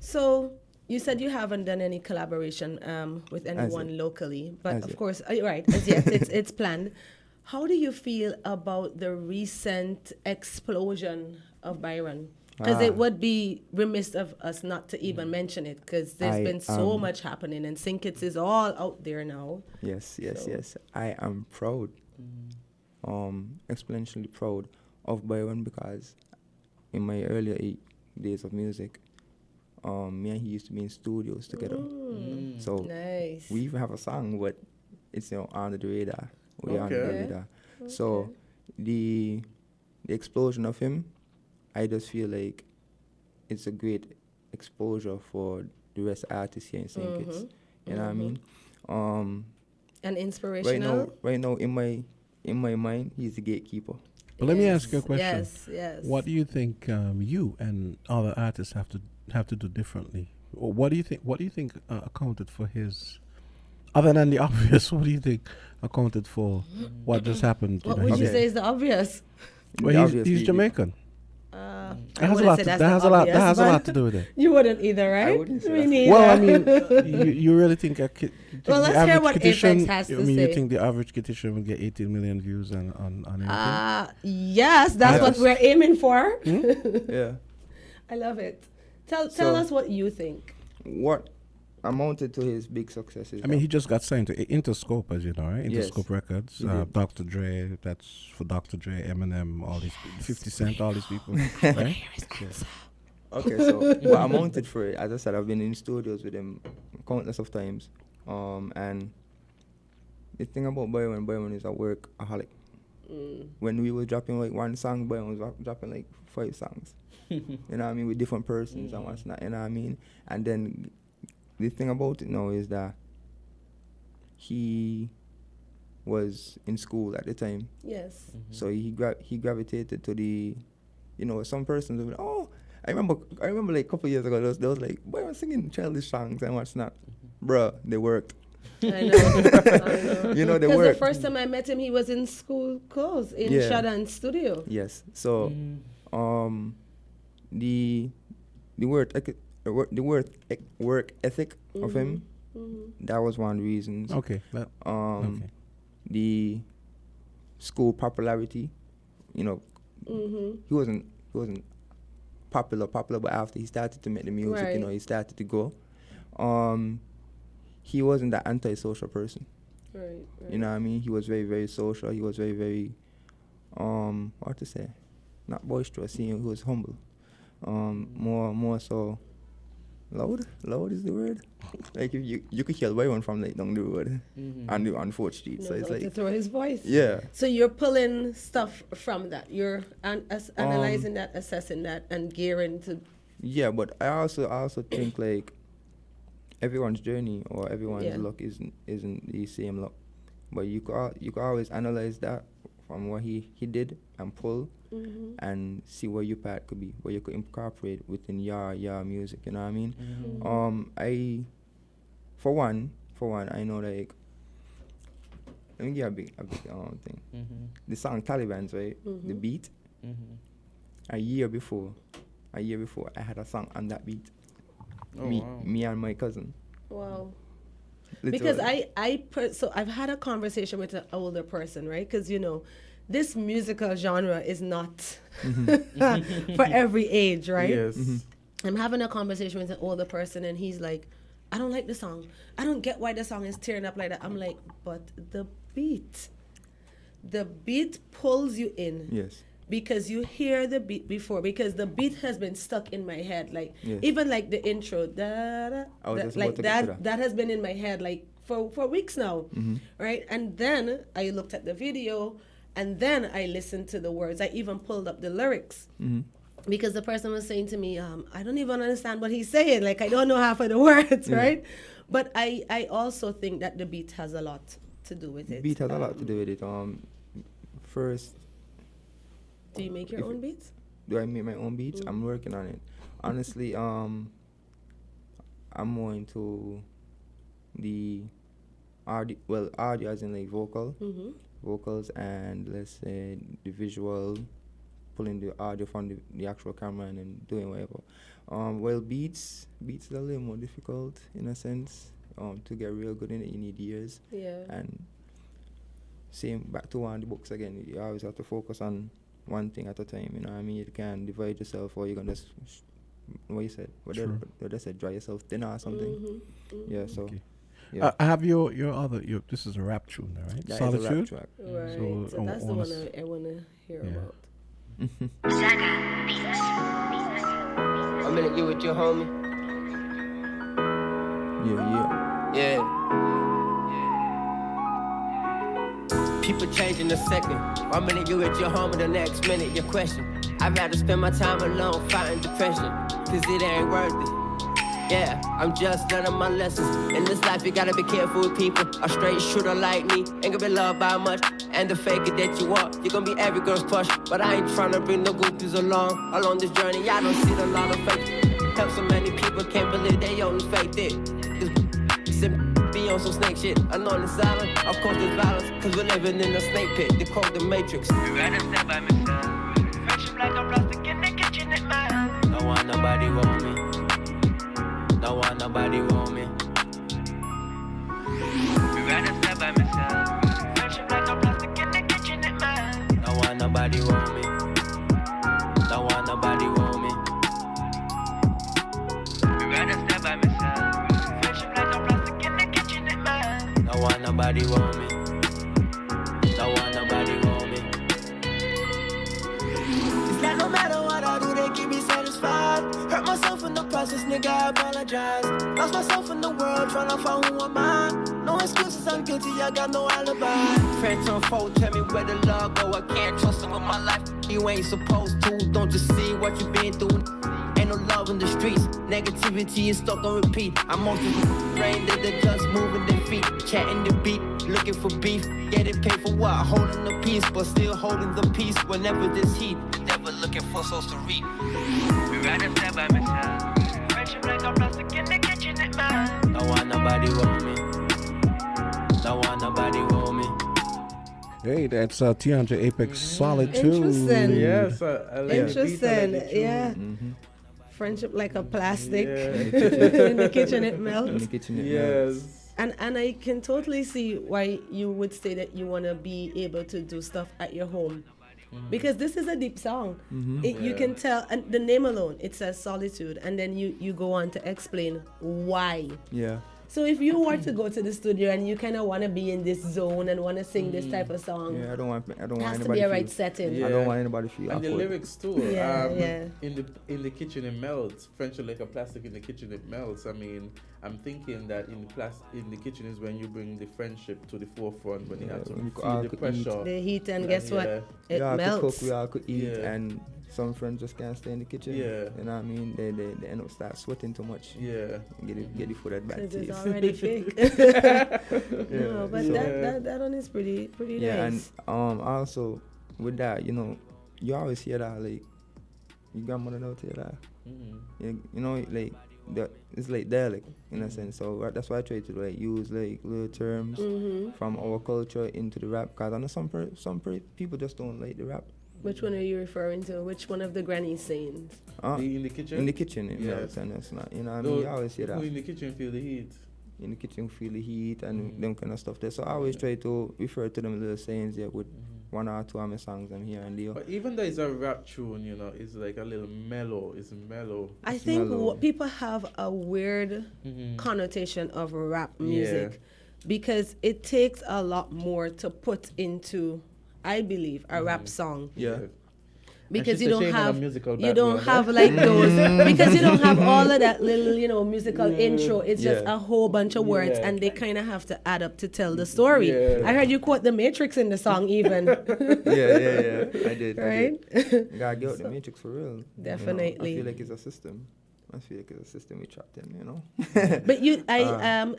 So you said you haven't done any collaboration with anyone yet. locally, but As of yet. course, right, as yet it's planned. How do you feel about the recent explosion of Byron? Because it would be remiss of us not to even mention it, because there's been so much happening, and St. Kitts is all out there now. Yes. So- I am proud, exponentially proud of Byron, because in my earlier days of music, me and he used to be in studios together. So Nice. we even have a song, but it's under the radar. We're under the Okay. radar. So the explosion of him, I just feel like it's a great exposure for the rest of artists here in St. Kitts. You know what I mean? And inspirational. Right now, in my mind, he's the gatekeeper. But let me ask you a question. Yes. What do you think you and other artists have to do differently? Or what do you think accounted for his? Other than the obvious, what do you think accounted for what just happened? What would you Okay. say is the obvious? Well, The he's obvious Jamaican. I That has a wouldn't lot. say That that's has the a lot. That obvious, has a lot but to do with it. You wouldn't either, right? wouldn't say Me that. neither. Well, I mean, you really think you think Well, the let's hear average what Kittitian- Apex has to I mean, you say. think the average Kittitian will get 18 million views on anything? Yes, that's what Yes. we're aiming for. Yeah. I love it. Tell So- us what you think. What amounted to his big successes? I mean, he just got signed to Interscope, as you know, right? Yes, Interscope Records. he did. Dr. Dre, that's for Dr. Dre, Eminem, all these 50 Cent, all these people, right? Okay, so what amounted for it? As I said, I've been in studios with him countless of times. And the thing about Byron is a workaholic. When we were dropping like one song, Byron was dropping like 5 songs. You know what I mean? With different persons and what's not, you know what I mean? And then the thing about it now is that he was in school at the time. Yes. So he gravitated to the, some persons would be, oh, I remember like a couple of years ago, there was like, boy, I was singing childish songs and what's not. Bruh, they worked. I know. I know. They Because the worked. first time I met him, he was in school clothes in Yeah. Shadan's studio. Yes. So, the work ethic of him, that was one of the reasons. Okay. Okay. The school popularity, he wasn't popular, but after he started to make the music, Right. he started to go. He wasn't that antisocial person. Right. You know what I mean? He was very, very social. He was very, very, what to say? Not boisterous. He was humble. More so, loud is the word. Like if you could hear Byron from like down the road on 4th Street. So it's to like, throw his voice. yeah. So you're pulling stuff from that. You're analyzing that, assessing that, and gearing to. Yeah, but I also think like everyone's journey or everyone's Yeah. luck isn't the same luck, but you could always analyze that from what he did and pull and see where your part could be, where you could incorporate within your music. You know what I mean? I for one I know like, let me give a big thing. The song Taliban's, right? The beat. A year before I had a song on that beat. Oh, wow. Me and my cousin. Wow. Literally. Because so I've had a conversation with an older person, right? Because this musical genre is not for every age, right? Yes. I'm having a conversation with an older person, and he's like, I don't like the song. I don't get why the song is tearing up like that. I'm like, but the beat pulls you in. Yes. because you hear the beat before, because the beat has been stuck in my head, like Yes. even like the intro, I was just like about to get to that has been in my head like for weeks now, right? And then I looked at the video, and then I listened to the words. I even pulled up the lyrics. Because the person was saying to me, I don't even understand what he's saying. Like, I don't know half of the words, right? But I also think that the beat has a lot to do with it. Beat has a lot to do with it. First, Do you make your own beats? do I make my own beats? I'm working on it. Honestly, I'm more into the audio as in like vocals, and let's say the visual, pulling the audio from the actual camera and then doing whatever. Well, beats is a little more difficult in a sense. To get real good in it, you need years. Yeah. And same back to one of the books again. You always have to focus on one thing at a time. You know what I mean? You can't divide yourself, or you're gonna just what you said. What they said, dry yourself thin or something. Yeah. So. Okay. Yeah. I have your other. This is a rap tune, right? That is a Solitude. rap track. Right. So, So, that's the wanna one I want to hear yeah. about. I'm in you with your homie. Yeah. Yeah. People change in a second. 1 minute you with your homie, the next minute your question. I'd rather spend my time alone fighting depression, cause it ain't worth it. Yeah, I'm just learning my lessons. In this life you gotta be careful with people. A straight shooter like me ain't gonna be loved by much. And the faker that you are, you're gonna be every girl's crush. But I ain't tryna bring the groupies along this journey. I don't see a lot of fake. Help so many people can't believe they only faked it. Be on some snake shit. I know it's silent, of course there's violence, cause we're living in a snake pit. They call the Matrix. You gotta step by my side. Friendship like a plastic in the kitchen at mine. Don't want nobody want me. Don't want nobody want me. You gotta step by my side. Friendship like a plastic in the kitchen at mine. Don't want nobody want me. Don't want nobody want me. You gotta step by my side. Friendship like a plastic in the kitchen at mine. Don't want nobody want me. Don't want nobody want me. It's like no matter what I do, they keep me satisfied. Hurt myself in the process, nigga, I apologize. Lost myself in the world, tryna find who am I. No excuses, I'm guilty, I got no alibi. Friends on phone, tell me where the love go. I can't trust them with my life. You ain't supposed to. Don't just see what you been through. Ain't no love in the streets. Negativity is stuck on repeat. I'm on this brain that they're just moving their feet. Chatting the beat, looking for beef. Getting paid for what? Holding the peace, but still holding the peace. Whenever this heat, never looking for souls to reap. You gotta step by my side. Friendship like a plastic in the kitchen at mine. Don't want nobody want me. Don't want nobody want me. Hey, that's Tiandra Apex Solitude. Interesting. Yes, I like the beat, I like Interesting. the tune. Yeah. Friendship like a plastic. Yeah. In the kitchen it In melts. the kitchen. It melts. Yes. And I can totally see why you would say that you want to be able to do stuff at your home. Because this is a deep song. You can tell, and the name alone, it says Solitude, and then you go on to explain why. Yeah. So if you were to go to the studio and you kind of want to be in this zone and want to sing this type of song, Yeah. I don't want it anybody has to be a right feel. setting. Yeah. I don't want anybody to feel And the awkward. lyrics too. Yeah. In the kitchen it melts. Friendship like a plastic in the kitchen it melts. I mean, I'm thinking that in the kitchen is when you bring the friendship to the forefront, when you have to when you feel all the could pressure. The heat, and guess what? Yeah. It We all could melts. cook, we all could eat, Yeah. and some friends just can't stay in the kitchen. Yeah. You know what I mean? They end up start sweating too much. Yeah. Get the food at bad 'Cause it's taste. already fake. No, but So- that one is pretty Yeah, nice. and also with that, you know, you always hear that, like, your grandmother don't hear that. You know, like it's like dialect in a sense. So that's why I try to like use like little terms from our culture into the rap. Cause I know some people just don't like the rap. Which one are you referring to? Which one of the granny's sayings? In the kitchen? In the kitchen, it Yeah. melts, and it's not. You know what I No, mean? You always hear that. who in the kitchen feel the heat? In the kitchen, feel the heat and them kind of stuff there. So I always try to refer to them little sayings there with one or two of my songs and here and there. But even though it's a rap tune, you know, it's like a little mellow. It's mellow. I think mellow. people have a weird connotation of rap music because it takes a lot more to put into, I believe, a rap song. Yeah. because she's you don't ashamed of have a musical you don't background, have like those because you don't have all of that little musical intro. It's just Yeah. a whole bunch of words, Yeah. and they kind of have to add up to tell the story. Yeah. I heard you quote the Matrix in the song even. yeah. I did. Right? You gotta get out the matrix for real. You know? Definitely. I feel like it's a system. We trapped in, you know. But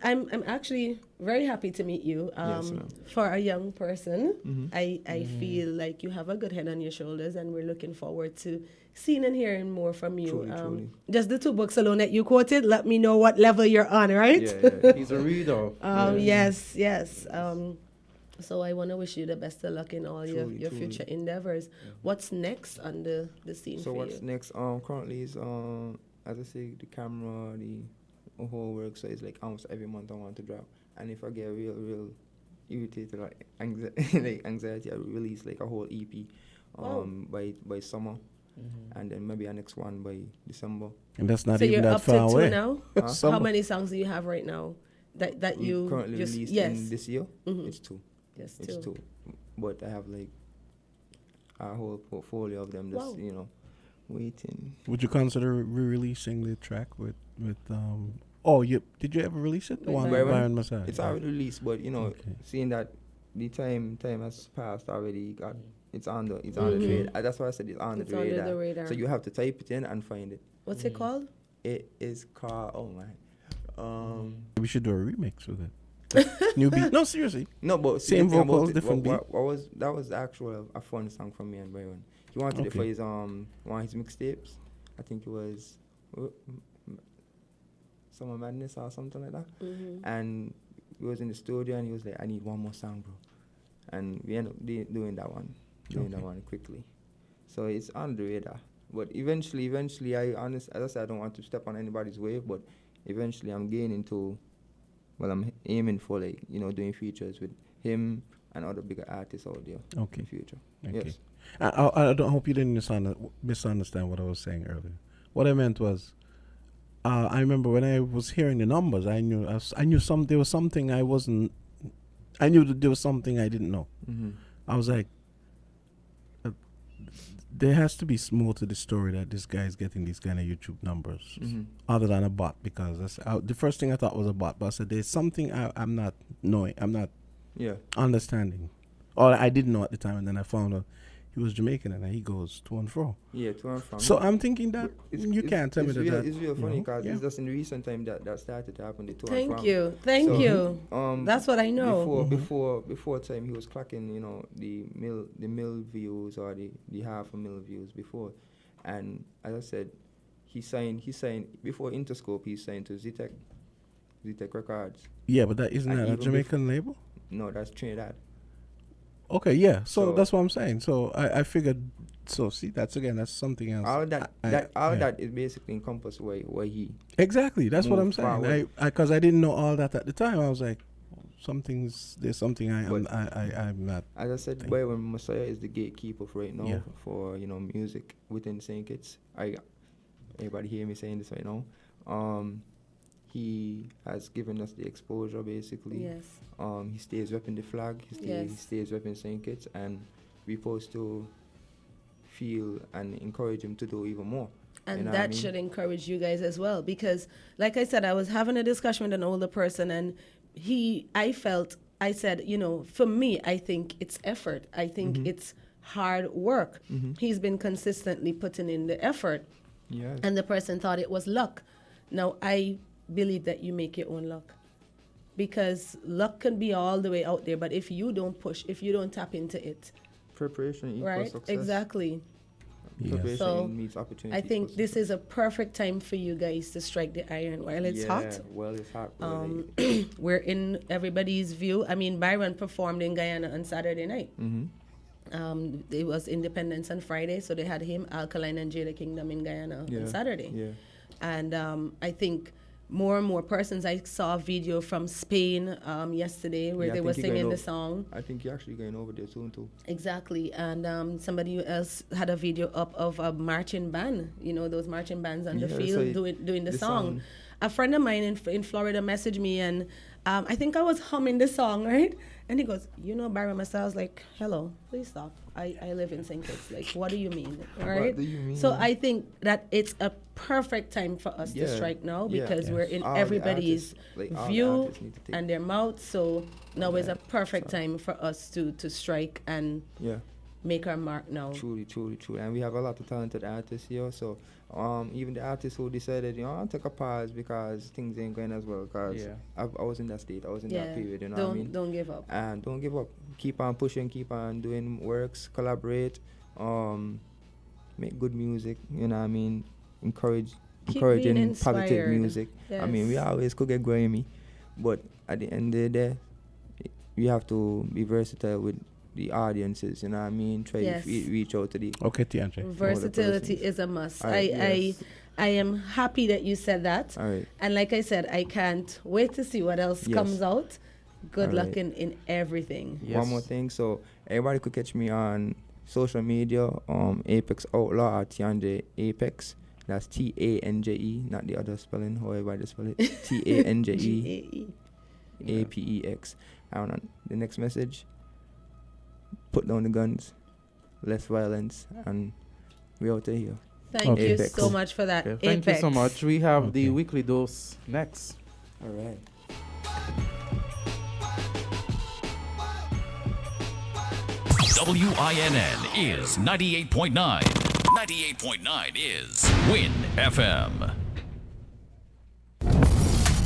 I'm actually very happy to meet you. Yes, ma'am. For a young person, I feel like you have a good head on your shoulders, and we're looking forward to seeing and hearing more from you. Truly. Just the 2 books alone that you quoted, let me know what level you're on, right? Yeah. He's a reader. Yes. So I want to wish you the best of luck in all your Truly. future endeavors. What's next on the scene So for what's you? next? Currently is as I say, the camera, the whole work. So it's like almost every month I want to drop. And if I get real irritated, like anxiety, I release like a whole EP by summer, and then maybe a next one by December. And that's not So even you're that up far to 2 away. now? Summer. How many songs do you have right now that you currently just released yes in this year? Mhm. It's 2. Yes, It's 2. But I have like a whole portfolio of them just waiting. Would you consider re-releasing the track with did you ever release it? The With one with Byron? Byron Massage? It's already released, but Okay. seeing that the time has passed already, it's on the radar. That's why I said it's on It's the under radar. the radar. So you have to type it in and find it. What's it called? It is called We should do a remix with it. New beat. No, seriously. no, but Same the thing about vocals, it, different beat. that was actual a fun song from me and Byron. He wanted it for Okay. his one of his mixtapes. I think it was Summer Madness or something like that. And we was in the studio and he was like, I need one more song, bro. And we ended up doing that one quickly. So it's on the radar. But eventually, as I said, I don't want to step on anybody's wave, but eventually I'm I'm aiming for doing features with him and other bigger artists out there in the future. Okay. Yes. I don't hope you didn't misunderstand what I was saying earlier. What I meant was, I remember when I was hearing the numbers, I knew there was something I wasn't. I knew that there was something I didn't know. I was like, there has to be more to the story that this guy is getting these kind of YouTube numbers, other than a bot. Because the first thing I thought was a bot, but I said there's something I'm not knowing. I'm not understanding, or I didn't know at the time, and then I found out he was Jamaican and he goes to and fro. Yeah, to and from. So I'm thinking that you can't tell me that. It's real funny because it's just in recent time that started to happen. The to and from. Thank you. That's what I know. Before time he was clocking, the mill views or the half a mil views before, and as I said, he signed before Interscope. He signed to Ztech Records. Yeah, but that isn't And that a even Jamaican label? No, that's Trinidad. Okay, yeah. So So- that's what I'm saying. So I figured. So see, that's something else. All that is basically encompassed where he. Exactly. That's what I'm moved saying. forward. Because I didn't know all that at the time. I was like, there's something I'm not. As I said, Byron Messiah is the gatekeeper for right now for music within St. Kitts. Everybody hear me saying this right now. He has given us the exposure basically. Yes. He stays repping the flag. He stays repping St. Kitts, and we're supposed to feel and encourage him to do even more. And You know that what I mean? should encourage you guys as well, because like I said, I was having a discussion with an older person, and I said, for me, I think it's effort. I think it's hard work. He's been consistently putting in the effort. Yes. And the person thought it was luck. Now, I believe that you make your own luck, because luck can be all the way out there, but if you don't push, if you don't tap into it, Preparation equals right? success. Exactly. Preparation So meets opportunity. I think equals this success. is a perfect time for you guys to strike the iron while it's hot. Well, it's hot. We're in everybody's view. I mean, Byron performed in Guyana on Saturday night. It was Independence on Friday, so they had him, Alkaline, and Jada Kingdom in Guyana on Saturday. Yeah. And I think more and more persons. I saw a video from Spain yesterday where Yeah, I they think were you're singing going the over- song. I think you're actually going over there soon too. Exactly, and somebody else had a video up of a marching band. You know, those marching bands on the Yeah, field so doing the the song. song- A friend of mine in Florida messaged me, and I think I was humming the song, right? And he goes, you know Barry Master? I was like, hello, please stop. I live in St. Kitts. Like, what do you mean? Right? What do you mean? So I think that it's a perfect time for us to strike now because we're in everybody's view and their mouth. So now is a perfect time for us to strike and make our mark now. Truly. And we have a lot of talented artists here. So even the artists who decided, I'll take a pause because things ain't going as well. Because I was in that state. I was in that period. You know what I mean? Don't give up. And don't give up. Keep on pushing. Keep on doing works. Collaborate. Make good music. You know what I mean? Encouraging positive music. Yes. I mean, we always could get grimy. But at the end of the day, we have to be versatile with the audiences, you know what I mean? Try to reach out to the... Okay, Tianche. Versatility is a must. I am happy that you said that. All right. And like I said, I can't wait to see what else comes out. Good luck in everything. Yes. One more thing. So everybody could catch me on social media, Apex Outlaw or Tianche Apex. That's Tanje, not the other spelling, however I spell it. Tanje Apex. And the next message, put down the guns, less violence, and we're out of here. Thank you so much for that. Okay, thank you so much. We have the weekly dose next. All right. WINN is 98.9. 98.9 is Win FM.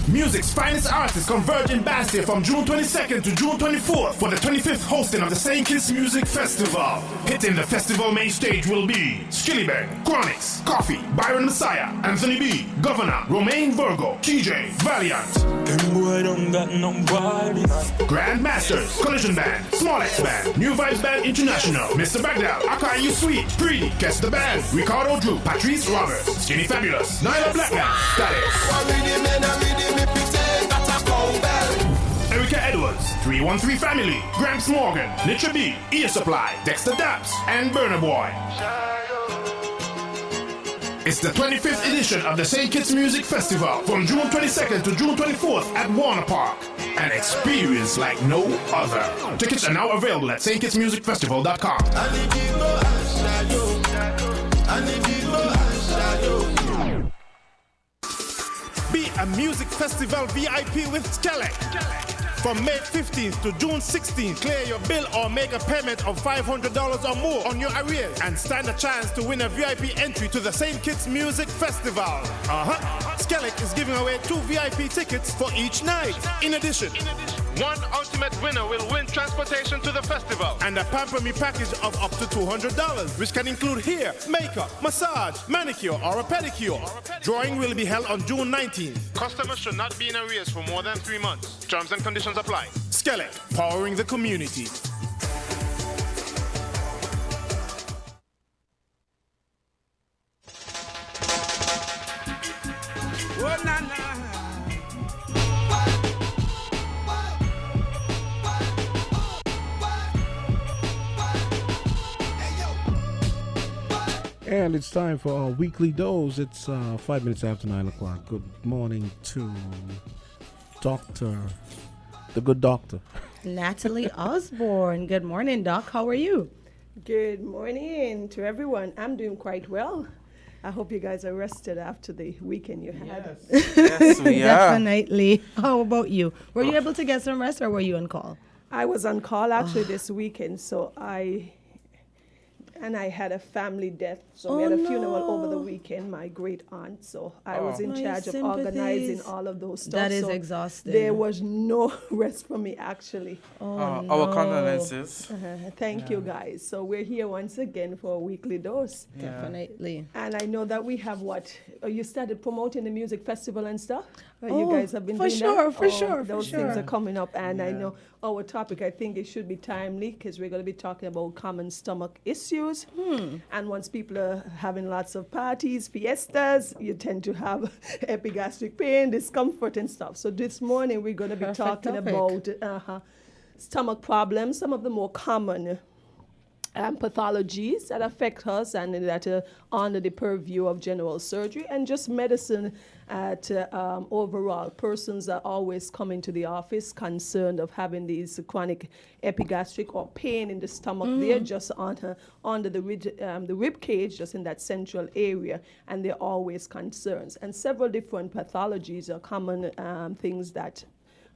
Music's finest artists converge in Bastia from June 22nd to June 24th for the 25th hosting of the St. Kitts Music Festival. Hitting the festival main stage will be Skillibeg, Chronix, Coffee, Byron Messiah, Anthony B, Governor, Romain Virgo, TJ, Valiant. Grandmasters, Collision Band, Small X Band, New Vibes Band International, Mr. Bagdal, Akayu Sweet, Preedy, Guess the Band, Ricardo Drew, Patrice Roberts, Skinny Fabulous, Nyla Blackman, Status. Erica Edwards, 313 Family, Gramps Morgan, Nitra B, Ear Supply, Dexter Daps, and Burner Boy. It's the 25th edition of the St. Kitts Music Festival from June 22nd to June 24th at Warner Park. An experience like no other. Tickets are now available at stkittsmusicfestival.com. Be a music festival VIP with Skelec. From May 15th to June 16th, clear your bill or make a payment of $500 or more on your arrears and stand a chance to win a VIP entry to the St. Kitts Music Festival. Skelec is giving away 2 VIP tickets for each night. In addition, one ultimate winner will win transportation to the festival and a Pamper Me package of up to $200, which can include hair, makeup, massage, manicure, or a pedicure. Drawing will be held on June 19th. Customers should not be in arrears for more than 3 months. Terms and conditions apply. Skelec, powering the community. Oh, na, na. And it's time for our weekly dose. It's 5 minutes after 9 o'clock. Good morning to the good doctor. Natalie Osborne. Good morning, Doc. How are you? Good morning to everyone. I'm doing quite well. I hope you guys are rested after the weekend you had. Yes, we are. Definitely. How about you? Were you able to get some rest or were you on call? I was on call actually this weekend, so I had a family death, so we had a funeral over the weekend, my great aunt, so I was in charge of organizing all of those stuff. That is so exhausting. There was no rest for me actually. Our condolences. Thank you guys. So we're here once again for a weekly dose. Definitely. And I know that we have you started promoting the music festival and stuff? You guys have been doing that? For sure. Those things are coming up, and I know our topic, I think it should be timely because we're going to be talking about common stomach issues. And once people are having lots of parties, fiestas, you tend to have epigastric pain, discomfort and stuff. So this morning we're going to be talking about stomach problems, some of the more common pathologies that affect us and that are under the purview of general surgery and just medicine at overall. Persons are always coming to the office concerned of having these chronic epigastric or pain in the stomach there, just under the rib cage, just in that central area, and they're always concerns. And several different pathologies are common things that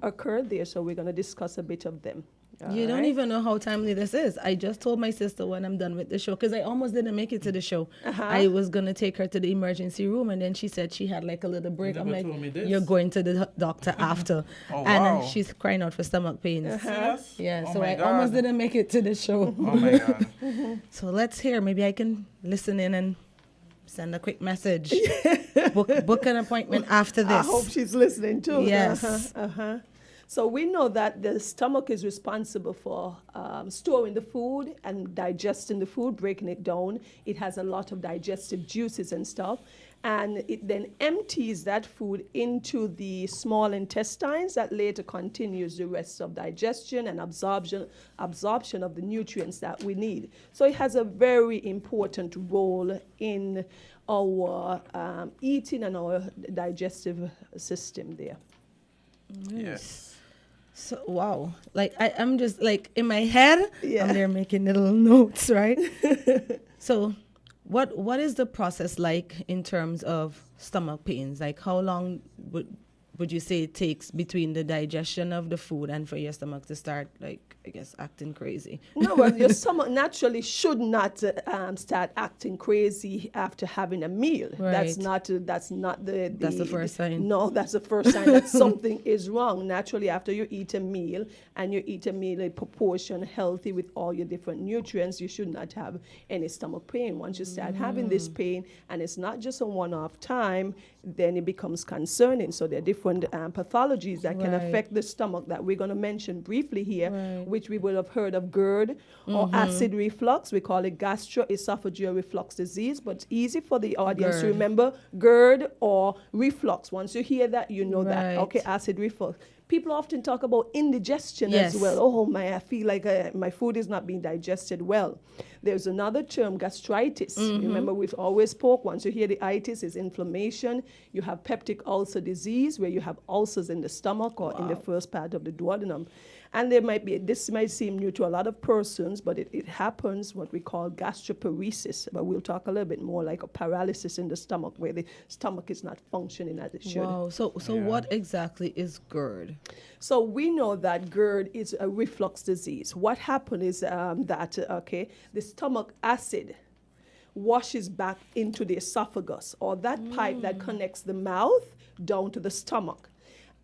occur there, so we're going to discuss a bit of them. You don't even know how timely this is. I just told my sister when I'm done with the show, because I almost didn't make it to the show. I was going to take her to the emergency room, and then she said she had like a little break. I'm like, you're going to the doctor after. And she's crying out for stomach pains. Yeah, so I almost didn't make it to the show. Oh, my God. So let's hear. Maybe I can listen in and send a quick message. book an appointment after this. I hope she's listening too. Yes. So we know that the stomach is responsible for storing the food and digesting the food, breaking it down. It has a lot of digestive juices and stuff. And it then empties that food into the small intestines that later continues the rest of digestion and absorption of the nutrients that we need. So it has a very important role in our eating and our digestive system there. Yes. So, wow. Like, I'm just, like, in my head, Yeah. I'm there making little notes, right? So, what is the process like in terms of stomach pains? Like, how long would you say it takes between the digestion of the food and for your stomach to start, like, I guess, acting crazy? No, well, your stomach naturally should not start acting crazy after having a meal. Right. That's not the That's the first sign. No, that's the first sign that something is wrong. Naturally, after you eat a meal and you eat a meal in proportion healthy with all your different nutrients, you should not have any stomach pain. Once you start having this pain, and it's not just a one-off time, then it becomes concerning. So there are different pathologies that can affect the stomach that we're going to mention briefly here, which we would have heard of GERD or acid reflux. We call it gastroesophageal reflux disease, but it's easy for the audience to remember GERD or reflux. Once you hear that, you know that. Okay, acid reflux. People often talk about indigestion as well. Oh my, I feel like my food is not being digested well. There's another term, gastritis. Remember, we've always spoke, once you hear the itis, is inflammation. You have peptic ulcer disease, where you have ulcers in the stomach or in the first part of the duodenum. And this might seem new to a lot of persons, but it happens, what we call gastroparesis. But we'll talk a little bit more like a paralysis in the stomach, where the stomach is not functioning as it should. Wow. So what exactly is GERD? So we know that GERD is a reflux disease. What happened is the stomach acid washes back into the esophagus, or that pipe that connects the mouth down to the stomach.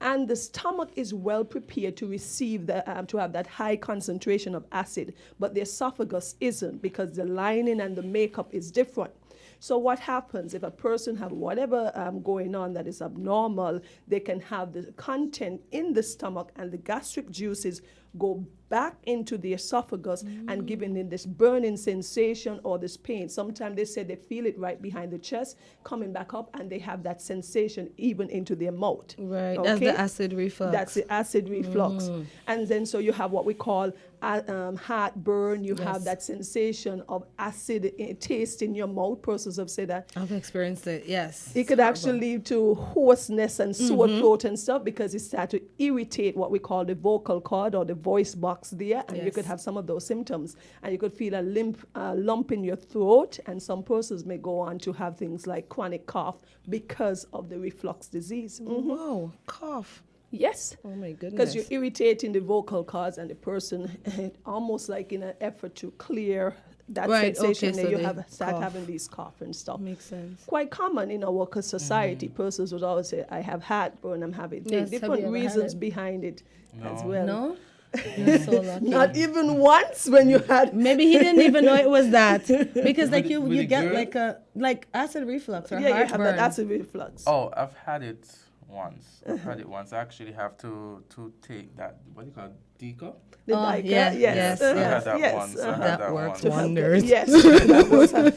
And the stomach is well prepared to receive to have that high concentration of acid, but the esophagus isn't, because the lining and the makeup is different. So what happens if a person have whatever going on that is abnormal, they can have the content in the stomach and the gastric juices go back into the esophagus and giving it this burning sensation or this pain. Sometimes they say they feel it right behind the chest, coming back up, and they have that sensation even into their mouth. Right, okay? That's the acid reflux. That's the acid reflux. And then so you have what we call heartburn. You have that sensation of acid taste in your mouth. Persons have said that. I've experienced it, yes. It could actually lead to hoarseness and sore throat and stuff, because it starts to irritate what we call the vocal cord or the voice box there, and you could have some of those symptoms. And you could feel a lump in your throat, and some persons may go on to have things like chronic cough because of the reflux disease. Wow, cough. Yes. Oh my goodness. Because you're irritating the vocal cords, and the person, almost like in an effort to clear that sensation, so that you start cough. having these cough and stuff. Makes sense. Quite common in our worker society. Persons would always say, I have heartburn, I'm having Yes, different have you ever had reasons it? behied it as well. No? You're so lucky. Not even once when you had... Maybe he didn't even know it was that. Because like you with get GERD? like acid reflux or you heartburn. have that acid reflux. Oh, I've had it once. I actually have to take that, what do you call it, Deca? The Dica, yes. I had that yes. once. I had that works once. wonders. Yes,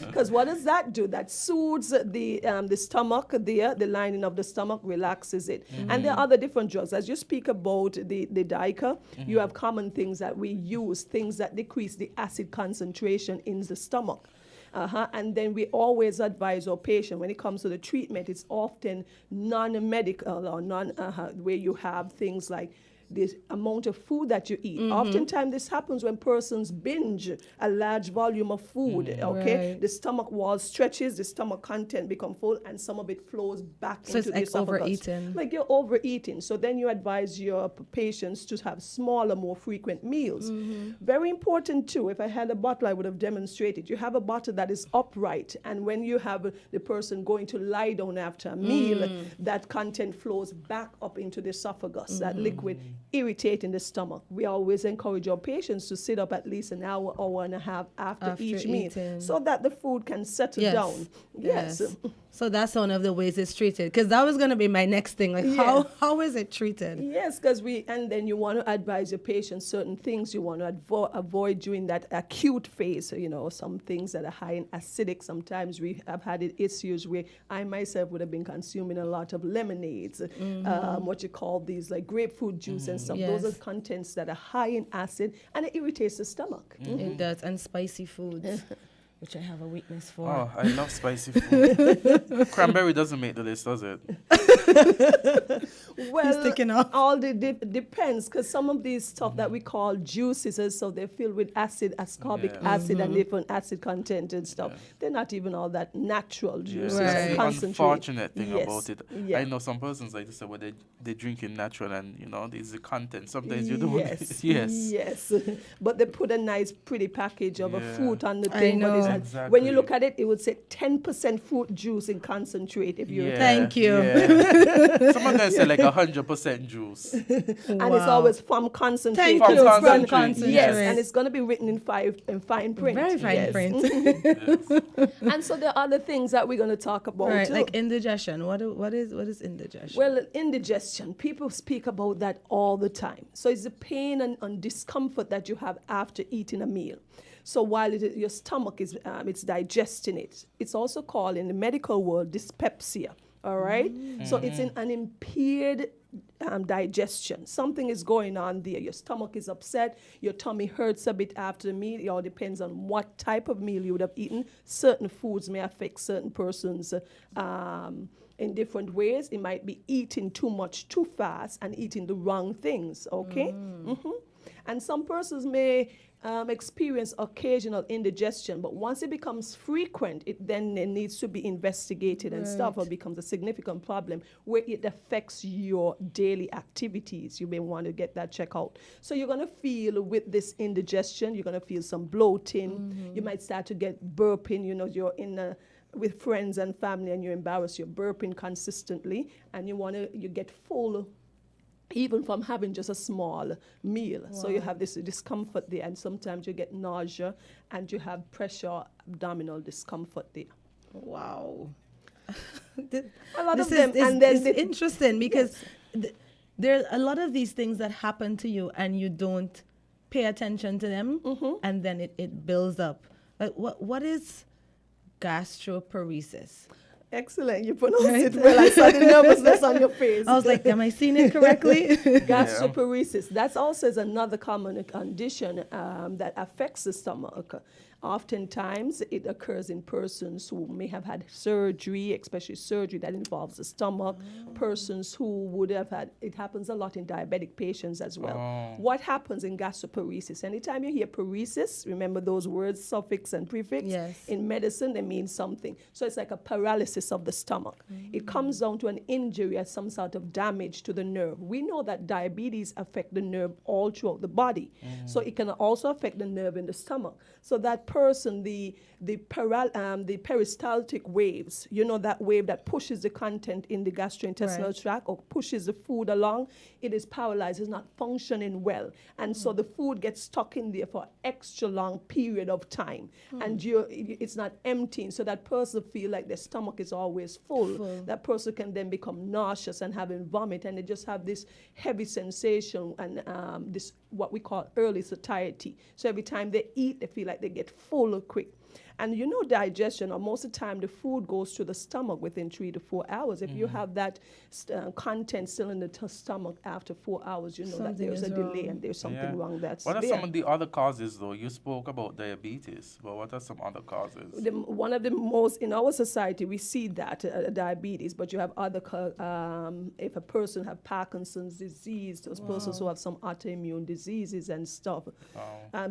because what does that do? That soothes the stomach, the lining of the stomach, relaxes it. And there are other different drugs. As you speak about the Dica, you have common things that we use, things that decrease the acid concentration in the stomach. And then we always advise our patient when it comes to the treatment, it's often non-medical or where you have things like the amount of food that you eat. Oftentimes this happens when persons binge a large volume of food, okay? Right. The stomach wall stretches, the stomach content become full, and some of it flows back So into it's the like esophagus. overeating. Like you're overeating. So then you advise your patients to have smaller, more frequent meals. Very important too, if I had a bottle, I would have demonstrated. You have a bottle that is upright, and when you have the person going to lie down after a meal, that content flows back up into the esophagus, that liquid irritating the stomach. We always encourage our patients to sit up at least an hour, hour and a half after each meal, eating. so that the food can settle down. Yes. So that's one of the ways it's treated. Because that was going to be my next thing. Like, how is it treated? Yes, because and then you want to advise your patients certain things you want to avoid during that acute phase. So, you know, some things that are high in acidic. Sometimes we have had issues where I myself would have been consuming a lot of lemonades, what you call these, like grapefruit juice and stuff. Those are contents that are high in acid, and it irritates the stomach. It does. And spicy foods. Which I have a weakness for. Oh, I love spicy food. Cranberry doesn't make the list, does it? Well, sticking up. All depends, because some of these stuff that we call juices, so they're filled with acid, ascorbic acid, and different acid content and stuff. They're not even all that natural juices. That's the Concentrate. unfortunate thing about it. Yeah. I know some persons like to say, well, they drink it natural, and you know, there's the content. Sometimes you don't. Yes. Yes. But they put a nice, pretty package of a fruit on the I thing. know. But it's Exactly. when you look at it, it would say 10% fruit juice in concentrate. If you Thank you. Yeah. Some of them say like 100% juice. And it's always from concentrate. Thank From you. concentrate. From concentrate. Yes, and it's going to be written in fine print. Very fine Yes. print. And so there are other things that we're going to talk about Right, too. like indigestion. What is indigestion? Well, indigestion, people speak about that all the time. So it's the pain and discomfort that you have after eating a meal. So while your stomach is it's digesting it, it's also called in the medical world dyspepsia. All right, so it's in an impaired digestion. Something is going on there. Your stomach is upset. Your tummy hurts a bit after the meal. It all depends on what type of meal you would have eaten. Certain foods may affect certain persons in different ways. It might be eating too much too fast and eating the wrong things. Okay, and some persons may experience occasional indigestion, but once it becomes frequent, it needs to be investigated and stuff, or becomes a significant problem where it affects your daily activities. You may want to get that checked out. So you're going to feel with this indigestion, you're going to feel some bloating. You might start to get burping. You know, you're in with friends and family and you're embarrassed. You're burping consistently, and you get full even from having just a small meal. Wow. So you have this discomfort there, and sometimes you get nausea, and you have pressure, abdominal discomfort there. Wow. A lot of them. And then it's interesting because there are a lot of these things that happen to you and you don't pay attention to them, and then it builds up. Like what is gastroparesis? Excellent. You pronounced it well. I saw the nervousness on your face. I was like, am I seeing it correctly? Gastroparesis. That's also another common condition that affects the stomach. Oftentimes, it occurs in persons who may have had surgery, especially surgery that involves the stomach, persons who would have had, it happens a lot in diabetic patients as well. What happens in gastroparesis? Anytime you hear paresis, remember those words, suffix and prefix? Yes. In medicine, they mean something. So it's like a paralysis of the stomach. It comes down to an injury or some sort of damage to the nerve. We know that diabetes affect the nerve all throughout the body. So it can also affect the nerve in the stomach. So that person, the peristaltic waves, that wave that pushes the content in the gastrointestinal tract or pushes the food along, it is paralyzed, it's not functioning well. And so the food gets stuck in there for extra long period of time. And it's not emptying, so that person feel like their stomach is always full. That person can then become nauseous and having vomit, and they just have this heavy sensation and this what we call early satiety. So every time they eat, they feel like they get full quick. And digestion, or most of the time, the food goes to the stomach within 3 to 4 hours. If you have that content still in the stomach after 4 hours, that there's a delay and there's something wrong that's What are there. some of the other causes, though? You spoke about diabetes, but what are some other causes? One of the most, in our society, we see that diabetes, but you have other, if a person have Parkinson's disease, those persons who have some autoimmune diseases and stuff.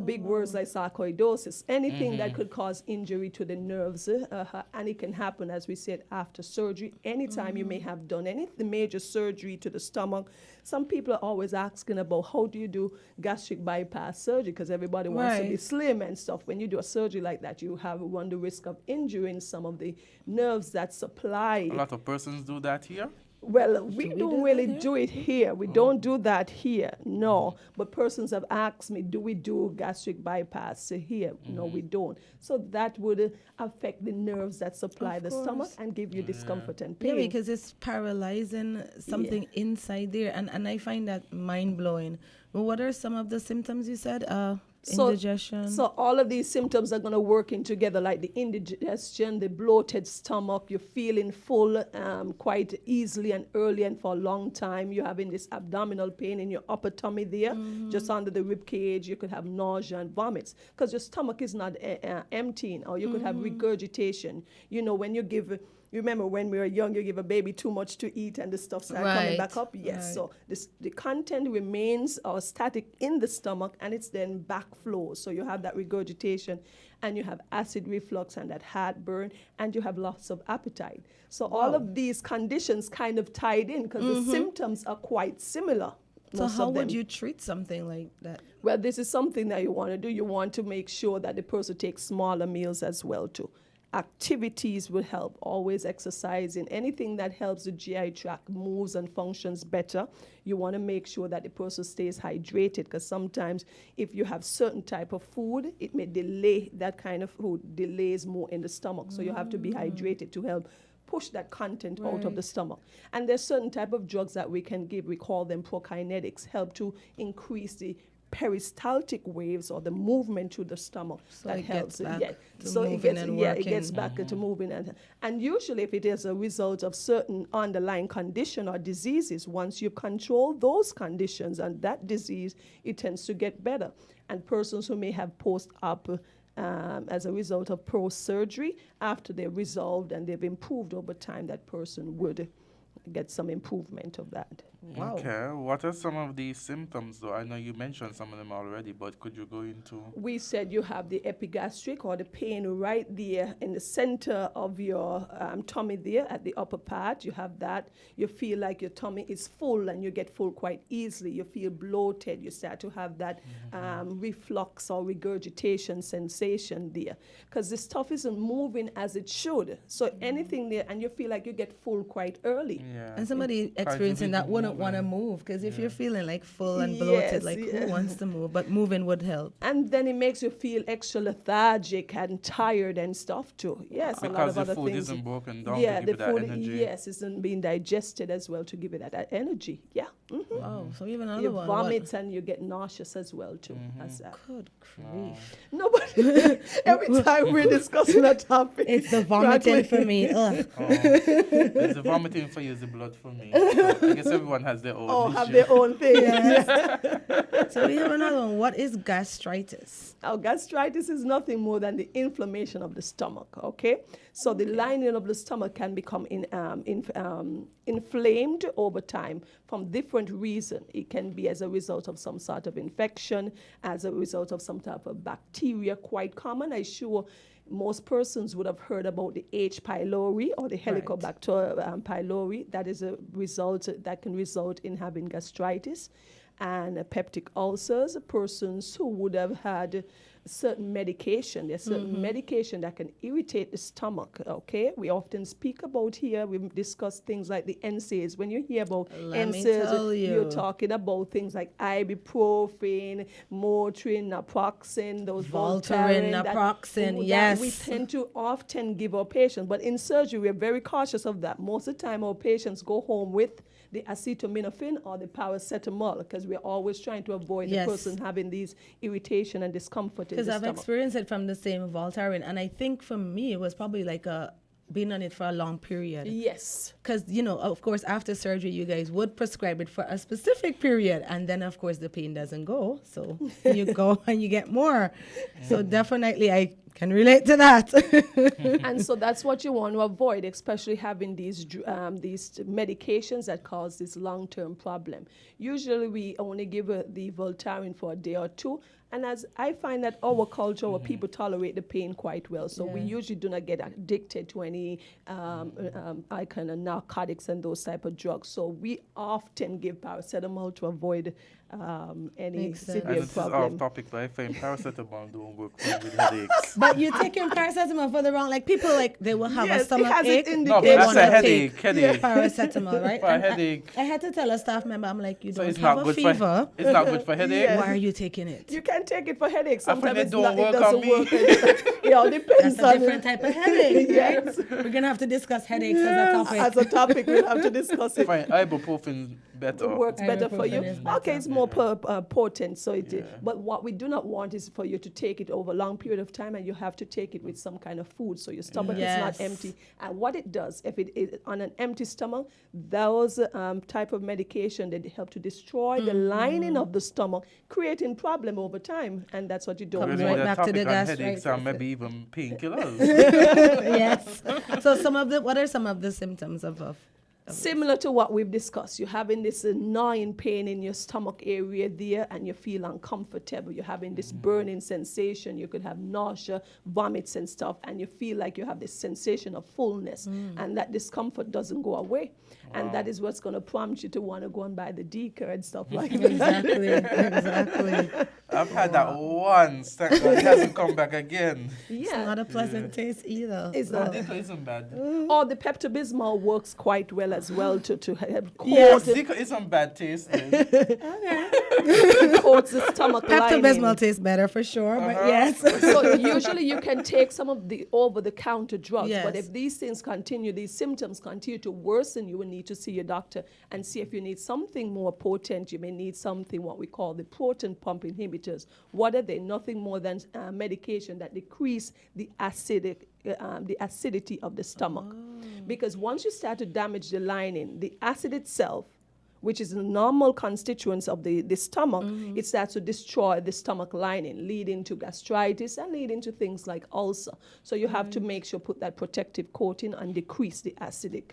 Big words like sarcoidosis, anything that could cause injury to the nerves, and it can happen, as we said, after surgery. Anytime you may have done any major surgery to the stomach. Some people are always asking about how do you do gastric bypass surgery, because everybody wants to be slim and stuff. When you do a surgery like that, you run the risk of injuring some of the nerves that supply. A lot of persons do that here? Well, we don't really do it here. We don't do that here, no. But persons have asked me, do we do gastric bypass here? No, we don't. So that would affect the nerves that supply the stomach and give you discomfort and pain. Yeah, because it's paralyzing something inside there. And I find that mind-blowing. Well, what are some of the symptoms you said? Indigestion. So all of these symptoms are going to work in together, like the indigestion, the bloated stomach, you're feeling full quite easily and early and for a long time. You're having this abdominal pain in your upper tummy there, just under the rib cage. You could have nausea and vomits because your stomach is not emptying, or you could have regurgitation. When you give... You remember when we were young, you give a baby too much to eat and the stuff starts coming back up? Yes. So the content remains static in the stomach, and it's then backflows. So you have that regurgitation, and you have acid reflux and that heartburn, and you have loss of appetite. So all of these conditions kind of tied in because the symptoms are quite similar. So how would you treat something like that? Well, this is something that you want to do. You want to make sure that the person takes smaller meals as well too. Activities will help, always exercising, anything that helps the GI tract moves and functions better. You want to make sure that the person stays hydrated, because sometimes if you have certain type of food, it may delay that kind of food, delays more in the stomach. So you have to be hydrated to help push that content out of the stomach. And there's certain type of drugs that we can give, we call them prokinetics, help to increase the peristaltic waves or the movement to the stomach. So that it helps gets it. back to So moving and working. it gets back to moving. And usually if it is a result of certain underlying condition or diseases, once you control those conditions and that disease, it tends to get better. And persons who may have post-op as a result of post-surgery, after they're resolved and they've improved over time, that person would get some improvement of that. Wow. Okay. What are some of these symptoms, though? I know you mentioned some of them already, but could you go into... We said you have the epigastric, or the pain right there in the center of your tummy there at the upper part. You have that. You feel like your tummy is full and you get full quite easily. You feel bloated. You start to have that reflux or regurgitation sensation there, because the stuff isn't moving as it should. So anything there, and you feel like you get full quite early. Yeah. And somebody experiencing that wouldn't want to move, because if you're feeling like full and bloated, who wants to move? But moving would help. And then it makes you feel extra lethargic and tired and stuff too. Yes, because a lot of the other food things. isn't broken down Yeah, to the give it that food, energy. yes, isn't being digested as well to give it that energy. Yeah. Mm-hmm. Wow, so even another You one. vomit and you get nauseous as well too. As that. Good grief. No, but every time we're discussing a topic, It's the vomiting for me. Ugh. It's the vomiting for you, it's the blood for me. So I guess everyone has their own issue. have their own thing. So we have another one. What is gastritis? Gastritis is nothing more than the inflammation of the stomach, okay? So the lining of the stomach can become inflamed over time from different reasons. It can be as a result of some sort of infection, as a result of some type of bacteria, quite common. I'm sure most persons would have heard about the H. pylori or the Helicobacter pylori. That is a result that can result in having gastritis and peptic ulcers. Persons who would have had certain medication. There's certain medication that can irritate the stomach, okay? We often speak about here, we've discussed things like the NSAIDs. When you hear about NSAIDs, you're talking about things like ibuprofen, Motrin, naproxen, those Voltaren, naproxen, yes. We tend to often give our patients, but in surgery, we're very cautious of that. Most of the time, our patients go home with the acetaminophen or the paracetamol because we're always trying to avoid the person having these irritation and discomfort in the stomach. Because I've experienced it from the same Voltaren, and I think for me it was probably like being on it for a long period. Yes. Because, you know, of course, after surgery, you guys would prescribe it for a specific period. And then, of course, the pain doesn't go. So you go and you get more. So definitely, I can relate to that. And so that's what you want to avoid, especially having these medications that cause this long-term problem. Usually, we only give the Voltaren for a day or two. And as I find that our culture, our people tolerate the pain quite well. So we usually do not get addicted to any kind of narcotics and those type of drugs. So we often give paracetamol to avoid any severe and this problem. is off topic, but I find paracetamol don't work for me with headaches. But you're taking paracetamol for the wrong, like people like they will have a stomach ache. No, but that's a headache. Paracetamol, right? For a headache. I had to tell a staff member, I'm like, you So don't it's have not a good fever. it's not good for headache. Why are you taking it? You can take it for headaches. I find Sometimes it it don't work doesn't on me. work. It all depends That's a on different type of headache, right? Yes. We're gonna have to discuss headaches as a topic. As a topic, we'll have to discuss it. Fine, ibuprofen better. Works better for you. Ibuprofen is better. Okay, it's more potent. So but what we do not want is for you to take it over a long period of time, and you have to take it with some kind of food, so your stomach is not empty. And what it does, if it is on an empty stomach, those type of medication that help to destroy the lining of the stomach, creating problem over time, and that's what you don't want. Right back to the headaches gastritis. and maybe even painkillers. Yes. So what are some of the symptoms of Similar to what we've discussed, you're having this gnawing pain in your stomach area there, and you feel uncomfortable. You're having this burning sensation. You could have nausea, vomits, and stuff, and you feel like you have this sensation of fullness, and that discomfort doesn't go away. And that is what's going to prompt you to want to go and buy the Deca and stuff like that. Exactly. I've had that once. Thank God it hasn't come back again. It's not a pleasant taste either. It's No, not. Deca isn't bad. Or the Pepto-Bismol works quite well as well to help Yes, coat Deca isn't bad tasting. coats the stomach lining. Pepto-Bismol tastes better for sure, but yes. So usually you can take some of the over-the-counter drugs, but Yes. if these things continue, these symptoms continue to worsen, you will need to see your doctor and see if you need something more potent. You may need something what we call the proton pump inhibitors. What are they? Nothing more than medication that decrease the acidity of the stomach. Because once you start to damage the lining, the acid itself, which is the normal constituents of the stomach, it starts to destroy the stomach lining, leading to gastritis and leading to things like ulcer. So you have to make sure put that protective coating and decrease the acidic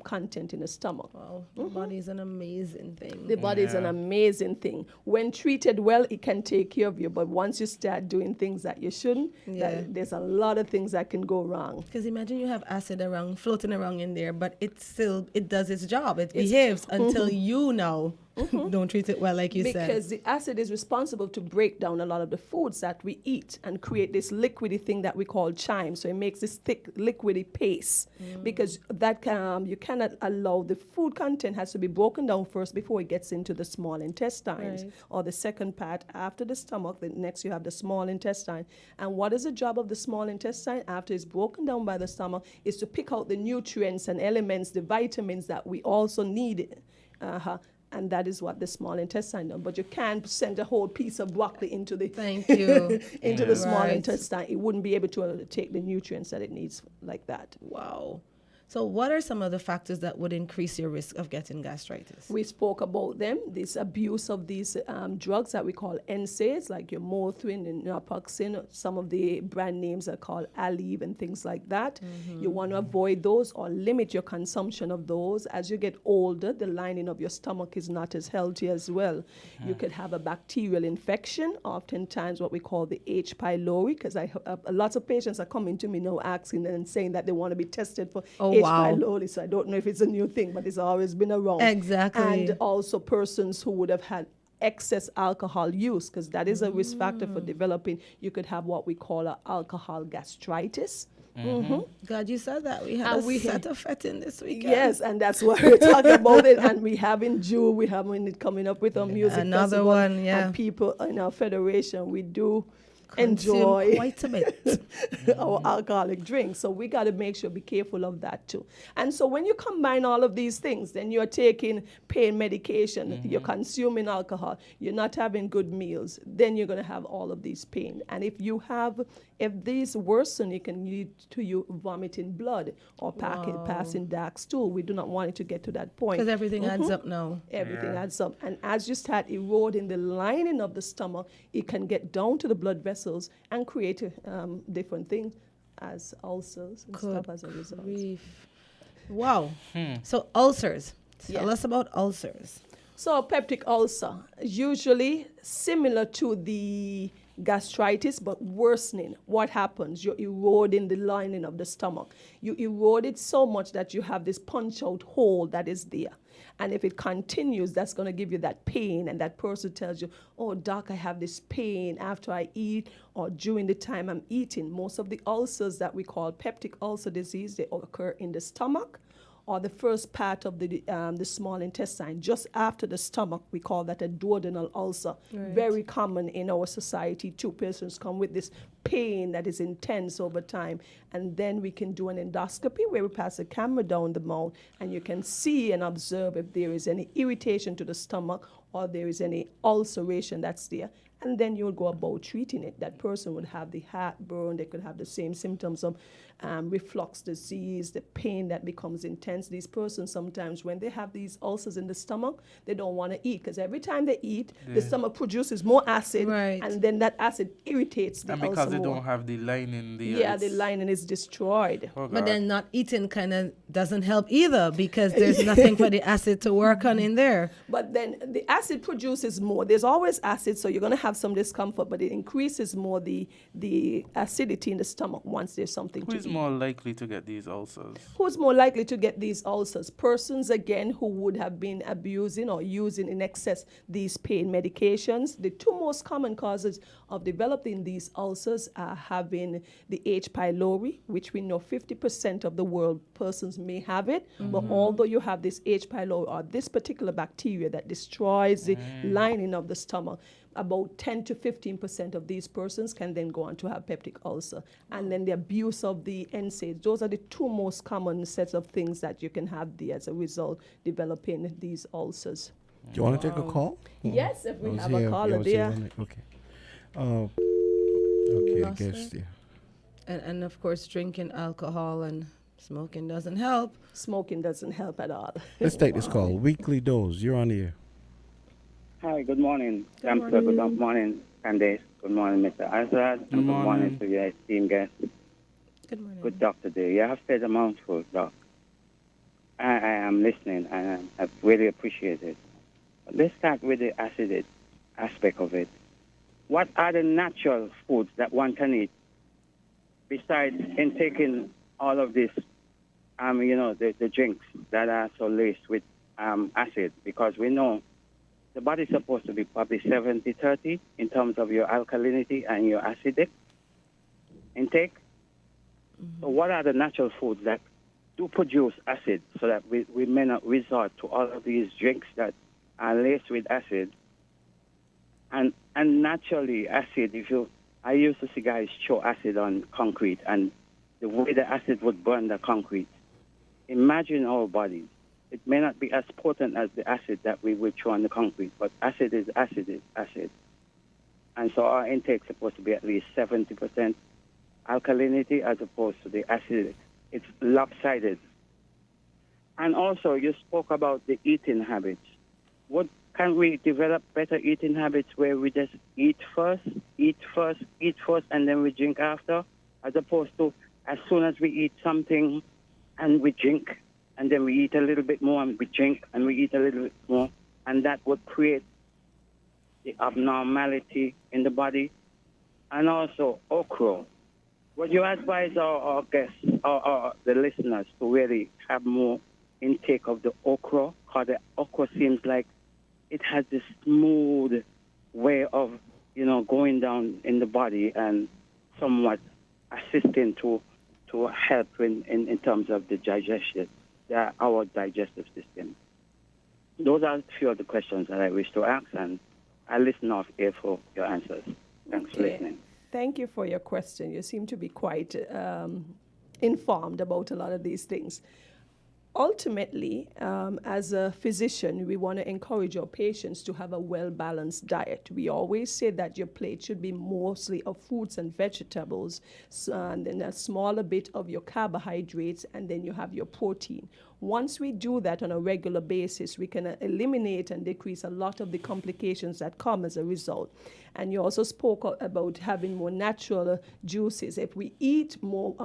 content in the stomach. Wow, the body is an amazing thing. The body is an amazing thing. When treated well, it can take care of you. But once you start doing things that you shouldn't, there's a lot of things that can go wrong. Because imagine you have acid floating around in there, but it does its job. It behaves until you now don't treat it well, like you said. Because the acid is responsible to break down a lot of the foods that we eat and create this liquidy thing that we call chyme. So it makes this thick liquidy paste. Because that you cannot allow the food content has to be broken down first before it gets into the small intestines, or the second part after the stomach. The next you have the small intestine. And what is the job of the small intestine after it's broken down by the stomach is to pick out the nutrients and elements, the vitamins that we also need. And that is what the small intestine does. But you can't send a whole piece of broccoli into the into the small intestine. It wouldn't be able to take the nutrients that it needs like that. Wow. So what are some of the factors that would increase your risk of getting gastritis? We spoke about them, this abuse of these drugs that we call NSAIDs, like your Motrin and naproxen. Some of the brand names are called Aleve and things like that. You want to avoid those or limit your consumption of those. As you get older, the lining of your stomach is not as healthy as well. You could have a bacterial infection, oftentimes what we call the H. pylori, because lots of patients are coming to me now asking and saying that they want to be tested for H. pylori. So I don't know if it's a new thing, but it's always been around. Exactly. And also persons who would have had excess alcohol use, because that is a risk factor for developing. You could have what we call an alcohol gastritis. God, you said that. We had a set of fetting this weekend. Yes, and that's why we're talking about it. And we have in June, we have it coming up with a music Another festival. one, yeah. And people in our federation, we do Consume enjoy quite a bit. our alcoholic drinks. So we got to make sure, be careful of that too. And so when you combine all of these things, then you're taking pain medication, you're consuming alcohol, you're not having good meals, then you're going to have all of these pain. And if these worsen, it can lead to you vomiting blood or passing dark stool. We do not want it to get to that point. Because everything adds up now. Everything adds up. And as you start eroding the lining of the stomach, it can get down to the blood vessels and create different things as ulcers and stuff as a result. Wow. So ulcers. Tell us about ulcers. So peptic ulcer, usually similar to the gastritis, but worsening. What happens? You're eroding the lining of the stomach. You erode it so much that you have this punch-out hole that is there. And if it continues, that's going to give you that pain. And that person tells you, oh, doc, I have this pain after I eat or during the time I'm eating. Most of the ulcers that we call peptic ulcer disease, they occur in the stomach or the first part of the small intestine, just after the stomach. We call that a duodenal ulcer. Right. Very common in our society. Two persons come with this pain that is intense over time. And then we can do an endoscopy where we pass a camera down the mouth and you can see and observe if there is any irritation to the stomach or there is any ulceration that's there. And then you'll go about treating it. That person would have the heartburn. They could have the same symptoms of reflux disease, the pain that becomes intense. These persons sometimes, when they have these ulcers in the stomach, they don't want to eat because every time they eat, the stomach produces more acid, and then that acid irritates the ulcer. And because they more. don't have the lining there. Yeah, the lining is destroyed. Oh, but then not eating kind of doesn't help either because there's nothing for the acid to work on in there. But then the acid produces more. There's always acid, so you're going to have some discomfort, but it increases more the acidity in the stomach once there's something to eat. Who's more likely to get these ulcers? Who's more likely to get these ulcers? Persons, again, who would have been abusing or using in excess these pain medications. The two most common causes of developing these ulcers are having the H. pylori, which we know 50% of the world persons may have it. But although you have this H. pylori or this particular bacteria that destroys the lining of the stomach, about 10 to 15% of these persons can then go on to have peptic ulcer. And then the abuse of the NSAIDs. Those are the two most common sets of things that you can have as a result developing these ulcers. Do you want to take a call? Yes, if we have a caller there. Okay. Okay, I guess, yeah. And of course, drinking alcohol and smoking doesn't help. Smoking doesn't help at all. Let's take this call. Weekly Dose, you're on the air. Hi, good morning. Good morning. Good morning, Candice. Good morning, Mr. Azard. Good morning to your esteemed guest. Good morning. Good talk today. You have said a mouthful, Doc. I am listening and I really appreciate it. But let's start with the acid aspect of it. What are the natural foods that one can eat besides taking all of this, the drinks that are so laced with acid? Because we know the body's supposed to be probably 70-30 in terms of your alkalinity and your acidic intake. So what are the natural foods that do produce acid so that we may not resort to all of these drinks that are laced with acid? And naturally, acid, I used to see guys throw acid on concrete, and the way the acid would burn the concrete. Imagine our bodies. It may not be as potent as the acid that we would throw on the concrete, but acid is acid. And so our intake is supposed to be at least 70% alkalinity as opposed to the acid. It's lopsided. And also, you spoke about the eating habits. Can we develop better eating habits where we just eat first, and then we drink after, as opposed to as soon as we eat something and we drink, and then we eat a little bit more and we drink and we eat a little bit more, and that would create the abnormality in the body. And also okra. Would you advise our guests or the listeners to really have more intake of the okra? Because the okra seems like it has this smooth way of, going down in the body and somewhat assisting to help in terms of the digestion, our digestive system. Those are a few of the questions that I wish to ask, and I listen off air for your answers. Thanks for listening. Thank you for your question. You seem to be quite informed about a lot of these things. Ultimately, as a physician, we want to encourage our patients to have a well-balanced diet. We always say that your plate should be mostly of fruits and vegetables, and then a smaller bit of your carbohydrates, and then you have your protein. Once we do that on a regular basis, we can eliminate and decrease a lot of the complications that come as a result. And you also spoke about having more natural juices. If we eat more,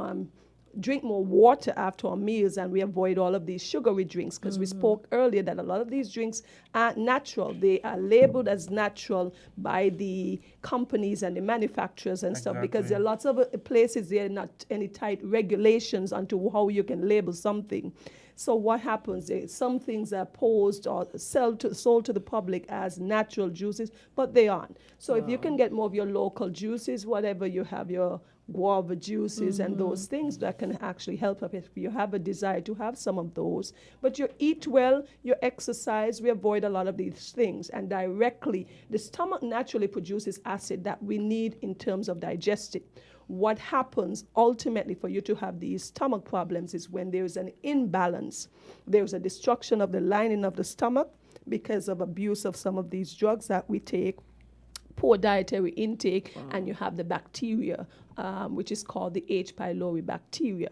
drink more water after our meals, and we avoid all of these sugary drinks, because we spoke earlier that a lot of these drinks aren't natural. They are labeled as natural by the companies and the manufacturers and stuff, because there are lots of places there are not any tight regulations onto how you can label something. So what happens is some things are posed or sold to the public as natural juices, but they aren't. So if you can get more of your local juices, whatever you have, your guava juices and those things, that can actually help up if you have a desire to have some of those. But you eat well, you exercise, we avoid a lot of these things. And directly, the stomach naturally produces acid that we need in terms of digesting. What happens ultimately for you to have these stomach problems is when there's an imbalance. There's a destruction of the lining of the stomach because of abuse of some of these drugs that we take, poor dietary intake, and you have the bacteria, which is called the H. pylori bacteria.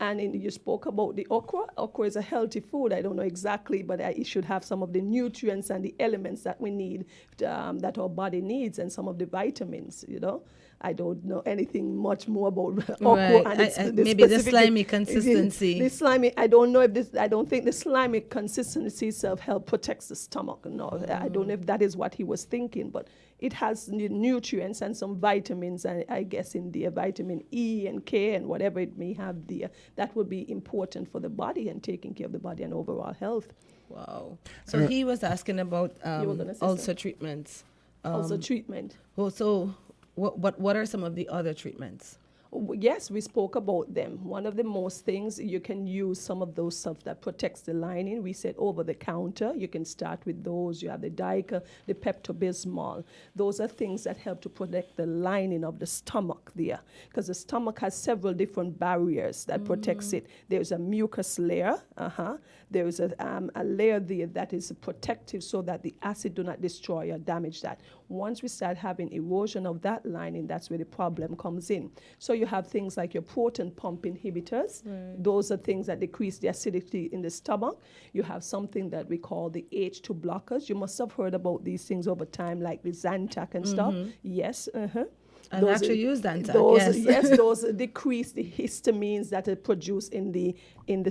And you spoke about the okra. Okra is a healthy food. I don't know exactly, but it should have some of the nutrients and the elements that we need, that our body needs, and some of the vitamins, I don't know anything much more about okra. Right. And maybe the slimy consistency. The slimy, I don't think the slimy consistency itself protects the stomach. No, I don't know if that is what he was thinking, but it has nutrients and some vitamins, and I guess in there, vitamin E and K and whatever it may have there, that would be important for the body and taking care of the body and overall health. Wow. So he was asking about ulcer treatments. Ulcer treatment. So what are some of the other treatments? Yes, we spoke about them. One of the most things, you can use some of those stuff that protects the lining. We said over the counter. You can start with those. You have the Dica, the Pepto-Bismol. Those are things that help to protect the lining of the stomach there, because the stomach has several different barriers that protects it. There's a mucus layer. There's a layer there that is protective so that the acid do not destroy or damage that. Once we start having erosion of that lining, that's where the problem comes in. So you have things like your proton pump inhibitors. Right. Those are things that decrease the acidity in the stomach. You have something that we call the H2 blockers. You must have heard about these things over time, like the Zantac and stuff. Yes. I've actually used Zantac, yes. Those decrease the histamines that are produced in the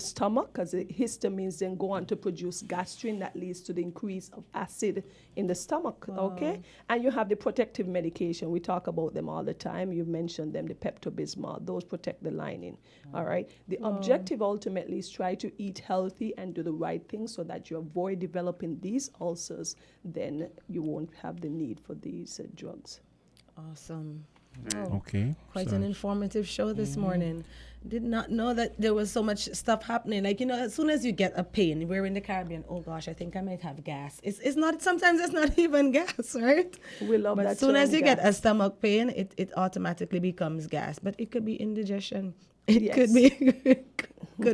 stomach, because the histamines then go on to produce gastrin that leads to the increase of acid in the stomach, okay? And you have the protective medication. We talk about them all the time. You mentioned them, the Pepto-Bismol. Those protect the lining, all right? The objective ultimately is try to eat healthy and do the right thing so that you avoid developing these ulcers. Then you won't have the need for these drugs. Awesome. Okay. Quite an informative show this morning. Did not know that there was so much stuff happening. Like, as soon as you get a pain, we're in the Caribbean, oh gosh, I think I might have gas. It's not, sometimes it's not even gas, right? We love that. But as soon as you get a stomach pain, it automatically becomes gas. But it could be indigestion. It could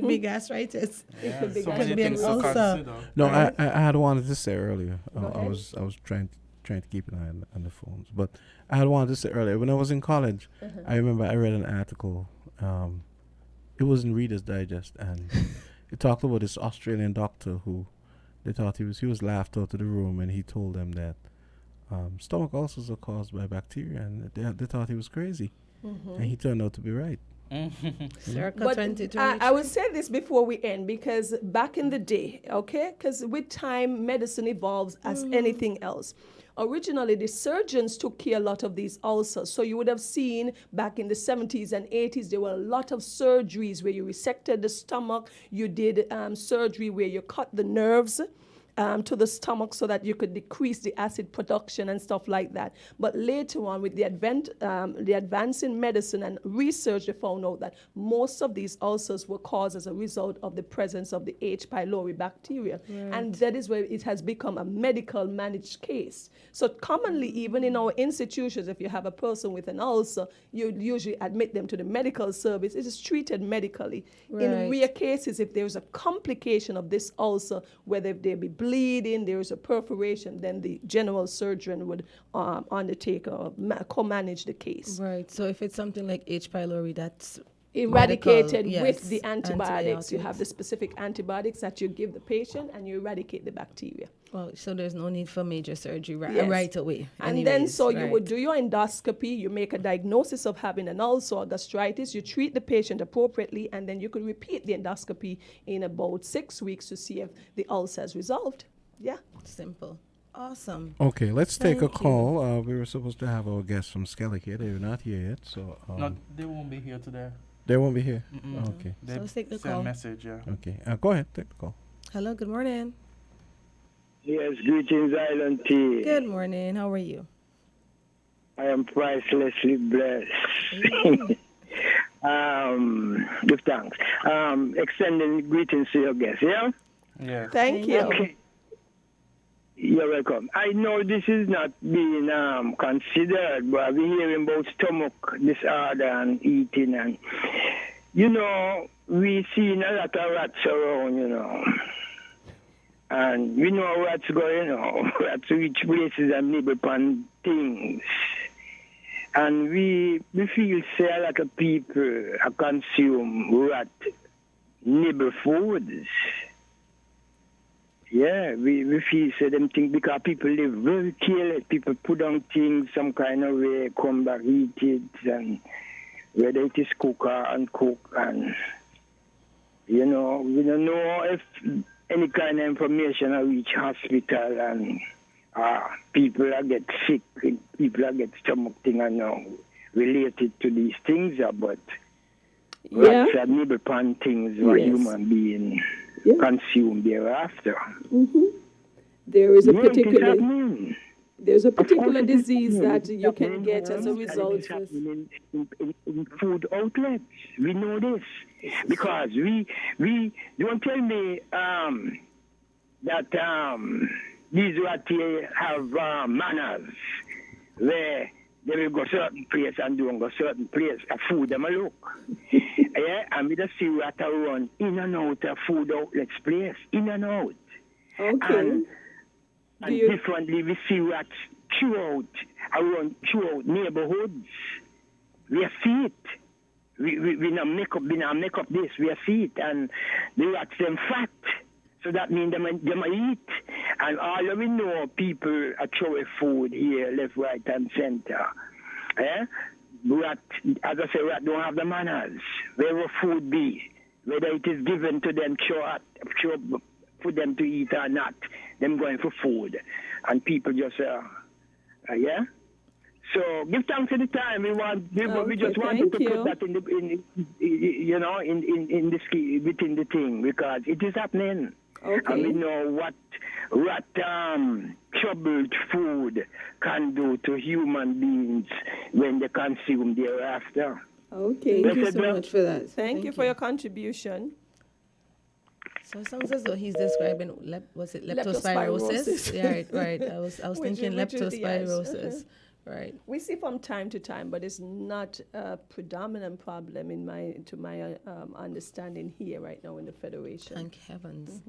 be gastritis. It could be an ulcer. No, I had wanted to say earlier. I was trying to keep an eye on the phones. But I had wanted to say earlier, when I was in college, I remember I read an article. It was in Reader's Digest, and it talked about this Australian doctor who they thought he was laughed out of the room, and he told them that stomach ulcers are caused by bacteria, and they thought he was crazy. And he turned out to be right. Circa but 2023. I will say this before we end, because back in the day, okay, because with time, medicine evolves as anything else. Originally, the surgeons took care a lot of these ulcers. So you would have seen back in the 70s and 80s, there were a lot of surgeries where you resected the stomach. You did surgery where you cut the nerves. to the stomach so that you could decrease the acid production and stuff like that. But later on, with the advance in medicine and research, they found out that most of these ulcers were caused as a result of the presence of the H. pylori bacteria. Right. And that is where it has become a medical managed case. So commonly, even in our institutions, if you have a person with an ulcer, you usually admit them to the medical service. It is treated medically. In Right. rare cases, if there's a complication of this ulcer, whether there be bleeding, there's a perforation, then the general surgeon would undertake or co-manage the case. Right. So if it's something like H. pylori, that's Eradicated medical, with yes, the antibiotics. You antibiotics. have the specific antibiotics that you give the patient, and you eradicate the bacteria. Well, so there's no need for major surgery Yes. right away. And then, so you right. would do your endoscopy, you make a diagnosis of having an ulcer or gastritis, you treat the patient appropriately, and then you could repeat the endoscopy in about 6 weeks to see if the ulcer has resolved. Yeah. Simple. Awesome. Okay, let's take a Thank you. call. We were supposed to have our guests from Skellig here. They're not here yet, so No, they won't be here today. they won't be here. Mm-mm. Okay. They So let's take the send call. message, yeah. Okay. Go ahead. Take the call. Hello, good morning. Yes, greetings, Island Tea. Good morning. How are you? I am pricelessly blessed. Give thanks. Extending greetings to your guests, yeah? Yeah. Thank you. Okay. You're welcome. I know this is not being considered, but we're hearing about stomach disorder and eating, and we seen a lot of rats around, and we know rats go, rats reach places and nibble upon things, and we feel say a lot of people consume rat nibble foods. Yeah, we feel say them things because people live very careless. People put on things some kind of way, come back, eat it, and whether it is cook or uncook, and we don't know if any kind of information will reach hospital, and people are get sick, people are get stomach thing and related to these things, but rats are nibble upon things what human being consume thereafter. There is a Yeah, it is particular happening. there's a particular Of course it is disease happening. that It's you can happening get as a and it is result. happening in food outlets. We know this because we don't tell me that these rat here have manners where they will go certain place and don't go certain place. A food them a look. And we just see rat run in and out of food outlets place, in and out. Okay. And differently, we see rats throughout neighborhoods. We see it. We not make up this. We see it, and the rats them fat. So that means them eat. And all of we know people are throwing food here, left, right, and center. Rat, as I say, rat don't have the manners. Wherever food be, whether it is given to them, for them to eat or not, them going for food, and people just So give thanks to the time. We just wanted to put that in this within the thing because it is happening. Okay. And we know what rat troubled food can do to human beings when they consume thereafter. Okay. Thank you so much for that. Thank you for your contribution. So it sounds as though he's describing leptospirosis. Yeah, right. I was thinking leptospirosis. Right. We see from time to time, but it's not a predominant problem to my understanding here right now in the Federation. Thank heavens.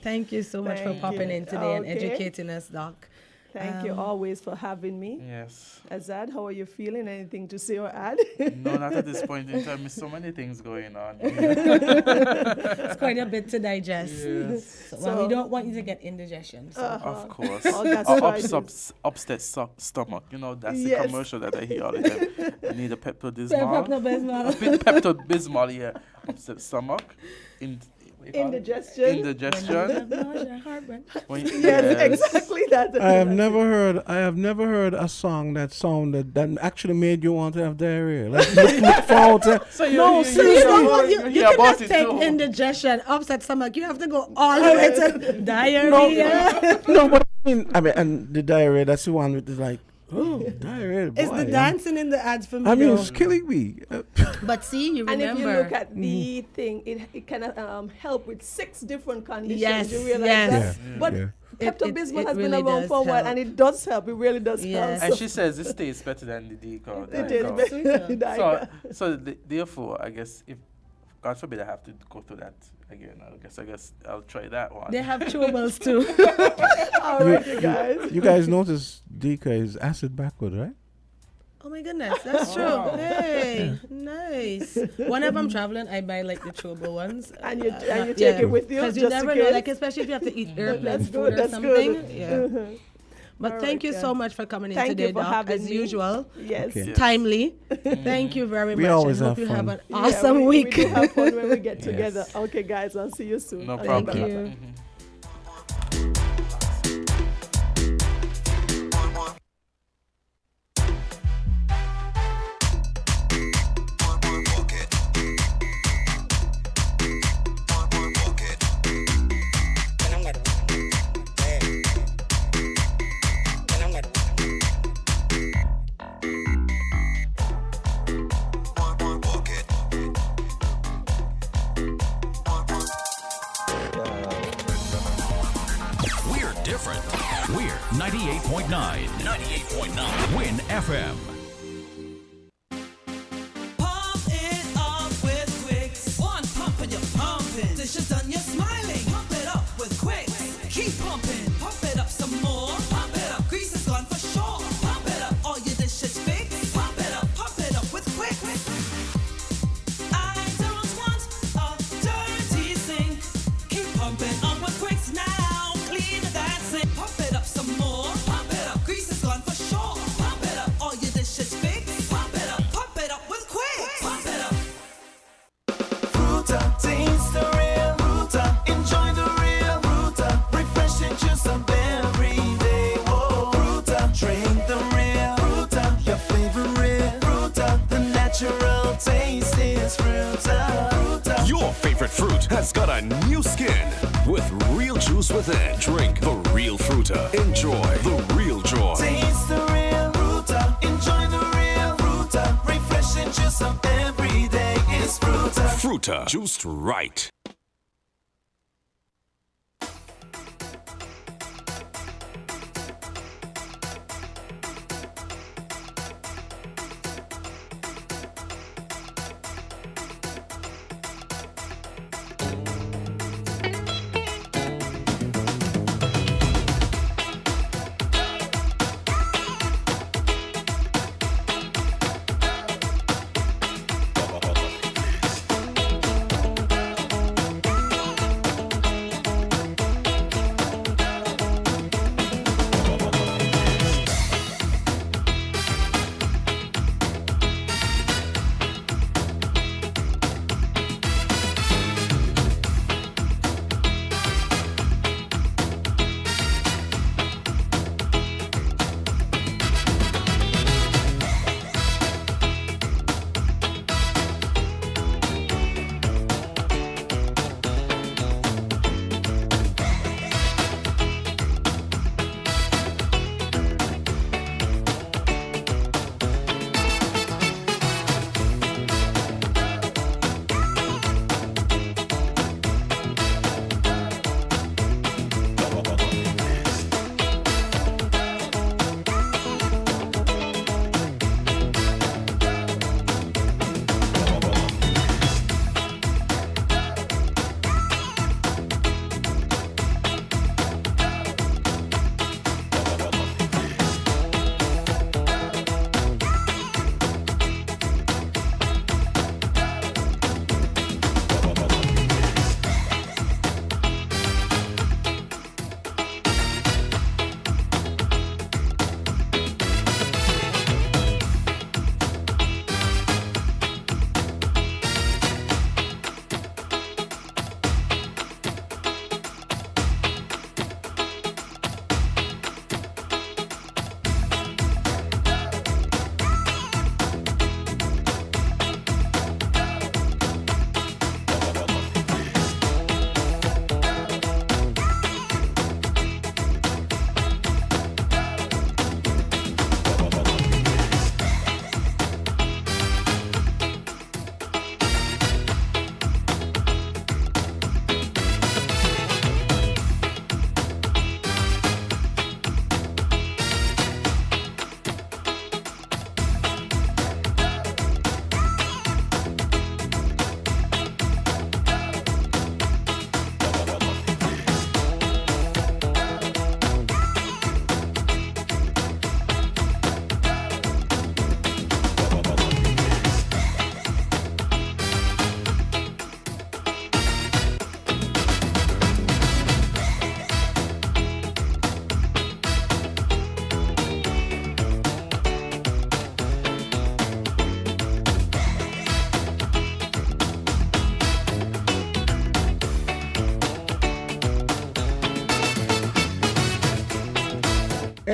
Thank you so much for popping in today and educating us, Doc. Thank you always for having me. Yes. Azad, how are you feeling? Anything to say or add? No, not at this point in time. There's so many things going on. It's quite a bit to digest. Yes. Well, we don't want you to get indigestion. So. Of course. That's upset stomach. That's Yes. the commercial that I hear all the time. You need a Pepto-Bismol. Pepto-Bismol. A bit Pepto-Bismol, yeah. Upset stomach. Indigestion. Indigestion. Yes, exactly that. I have never heard a song that sounded that actually made you want to have diarrhea. Like look forward to. So you know what? You cannot take indigestion, upset stomach. You have to go all the way to diarrhea. No, but I mean, and the diarrhea. That's the one with the like. Oh, diarrhea. It's the dancing in the ads for me. I mean, it's killing me. But see, you remember. And if you look at the thing, it can help with 6 different conditions. Yes, you realize yes. that? Yeah, but yeah. Pepto-Bismol has really been around for a while, and it does help. It really does help. And she says it tastes better than the Deco. It is better. Therefore, I guess if God forbid I have to go through that again, I guess I'll try that one. They have chewables too. All right, you guys. You guys notice Deca is acid backward, right? Oh my goodness, that's true. Hey, nice. Whenever I'm traveling, I buy like the chewable ones. And you take it with you? Because you never know, like especially if you have to eat airplane food or something. Good. Yeah. But thank you so much for coming in today, Doc, as usual. Yes. Okay. Timely. Thank you very much. We always I hope have you fun. have an awesome week. We do have fun when we get together. Okay, guys, I'll see you soon. No problem. Thank you. We're different. We're 98.9. 98.9. Win FM. Pump it up with Quicks. One pump and you're pumping. Dishes done, you're smiling. Pump it up with Quicks. Keep pumping. Pump it up some more. Pump it up. Grease is gone for sure. Pump it up. All your dishes fixed. Pump it up. Pump it up with Quicks. I don't want a dirty sink. Keep pumping up with Quicks now. Clean that sink. Pump it up some more. Pump it up. Grease is gone for sure. Pump it up. All your dishes fixed. Pump it up. Pump it up with Quicks. Pump it up. Fruta, taste the real Fruta. Enjoy the real Fruta. Refreshing juice of every day. Whoa, Fruta, drink the real Fruta. Your favorite Fruta. The natural taste is Fruta. Fruta. Your favorite fruit has got a new skin with real juice within. Drink the real Fruta. Enjoy the real joy. Taste the real Fruta. Enjoy the real Fruta. Refreshing juice of every day is Fruta. Fruta, juiced right.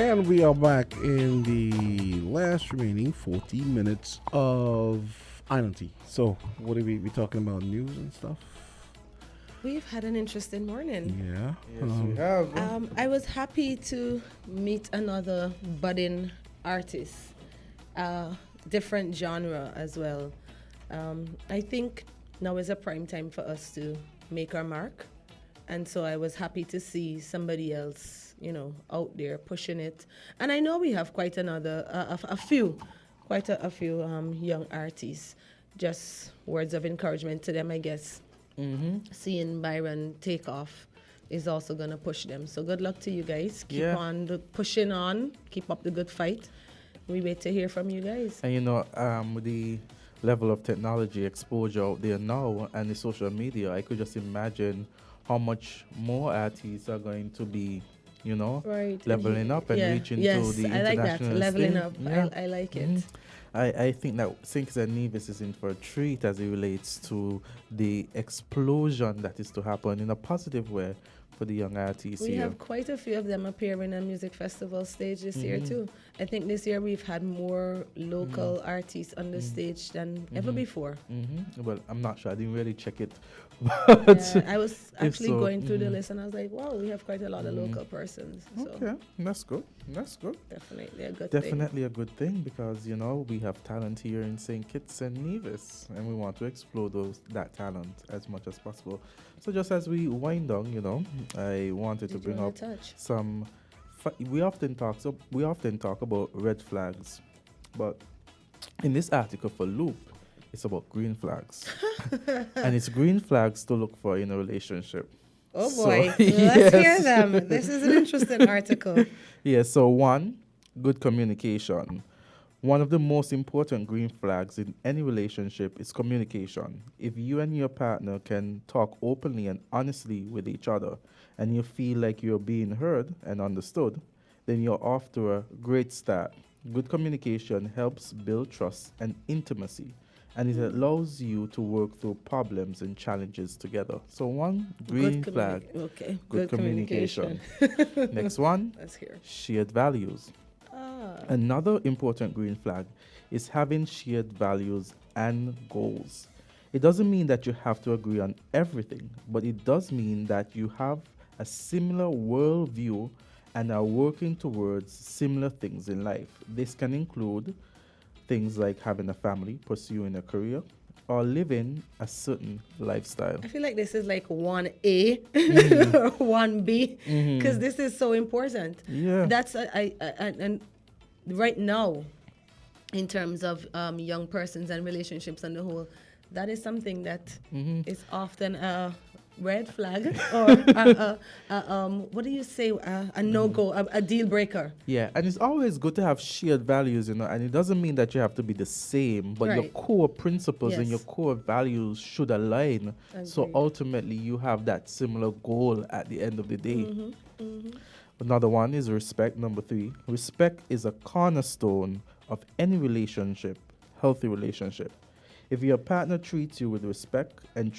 And we are back in the last remaining 40 minutes of Island Tea. So, what are we talking about? News and stuff? We've had an interesting morning. Yeah. Yes, we have. I was happy to meet another budding artist, different genre as well. I think now is a prime time for us to make our mark. And so I was happy to see somebody else, out there pushing it. And I know we have quite a few young artists. Just words of encouragement to them, I guess. Seeing Byron take off is also going to push them. So good luck to you guys. Keep on pushing on. Keep up the good fight. We wait to hear from you guys. And with the level of technology exposure out there now and the social media, I could just imagine how much more artists are going to be, leveling up and reaching to the international I like that, leveling stage. up. Yeah. I like it. I think that Sinks and Nevis is in for a treat as it relates to the explosion that is to happen in a positive way for the young artists We here. have quite a few of them appearing on music festival stage this year too. I think this year we've had more local artists on the stage than ever before. Well, I'm not sure. I didn't really check it. I was actually going through the list and I was like, wow, we have quite a lot of local persons. So Okay, that's good. That's good. definitely a good Definitely a good thing because, we have talent here in St. Kitts and Nevis and we want to explore that talent as much as possible. So just as we wind down, I wanted to bring up some... We often talk about red flags, but in this article for Loop, it's about green flags. And it's green flags to look for in a relationship. Oh boy, let's hear them. This is an interesting article. Yeah, so 1, good communication. One of the most important green flags in any relationship is communication. If you and your partner can talk openly and honestly with each other, and you feel like you're being heard and understood, then you're off to a great start. Good communication helps build trust and intimacy, and it allows you to work through problems and challenges together. So 1, green flag. Okay. Good communication. Next one, Let's hear. shared values. Another important green flag is having shared values and goals. It doesn't mean that you have to agree on everything, but it does mean that you have a similar worldview and are working towards similar things in life. This can include things like having a family, pursuing a career, or living a certain lifestyle. I feel like this is like 1A or 1B because this is so important. Yeah. That's and right now, in terms of young persons and relationships on the whole, that is something that is often a red flag or what do you say? A no-go, a deal breaker. Yeah, and it's always good to have shared values, and it doesn't mean that you have to be the same, but your Right. core principles and Yes. your core values should align. So Agreed. ultimately, you have that similar goal at the end of the day. Another one is respect. Number 3, respect is a cornerstone of any relationship, healthy relationship. If your partner treats you with respect and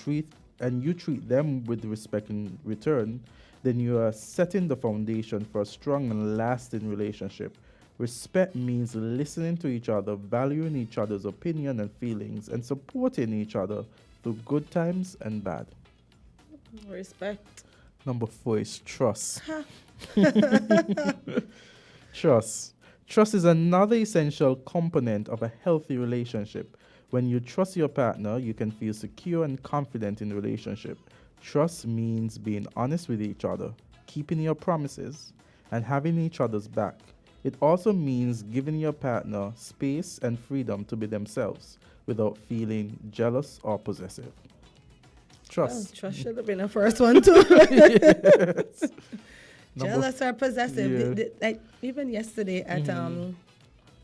you treat them with respect in return, then you are setting the foundation for a strong and lasting relationship. Respect means listening to each other, valuing each other's opinion and feelings, and supporting each other through good times and bad. Respect. Number 4 is trust. Trust. Trust is another essential component of a healthy relationship. When you trust your partner, you can feel secure and confident in the relationship. Trust means being honest with each other, keeping your promises, and having each other's back. It also means giving your partner space and freedom to be themselves without feeling jealous or possessive. Trust. Well, trust should have been the first one too. Yes. Jealous or possessive. Yeah. Like even yesterday at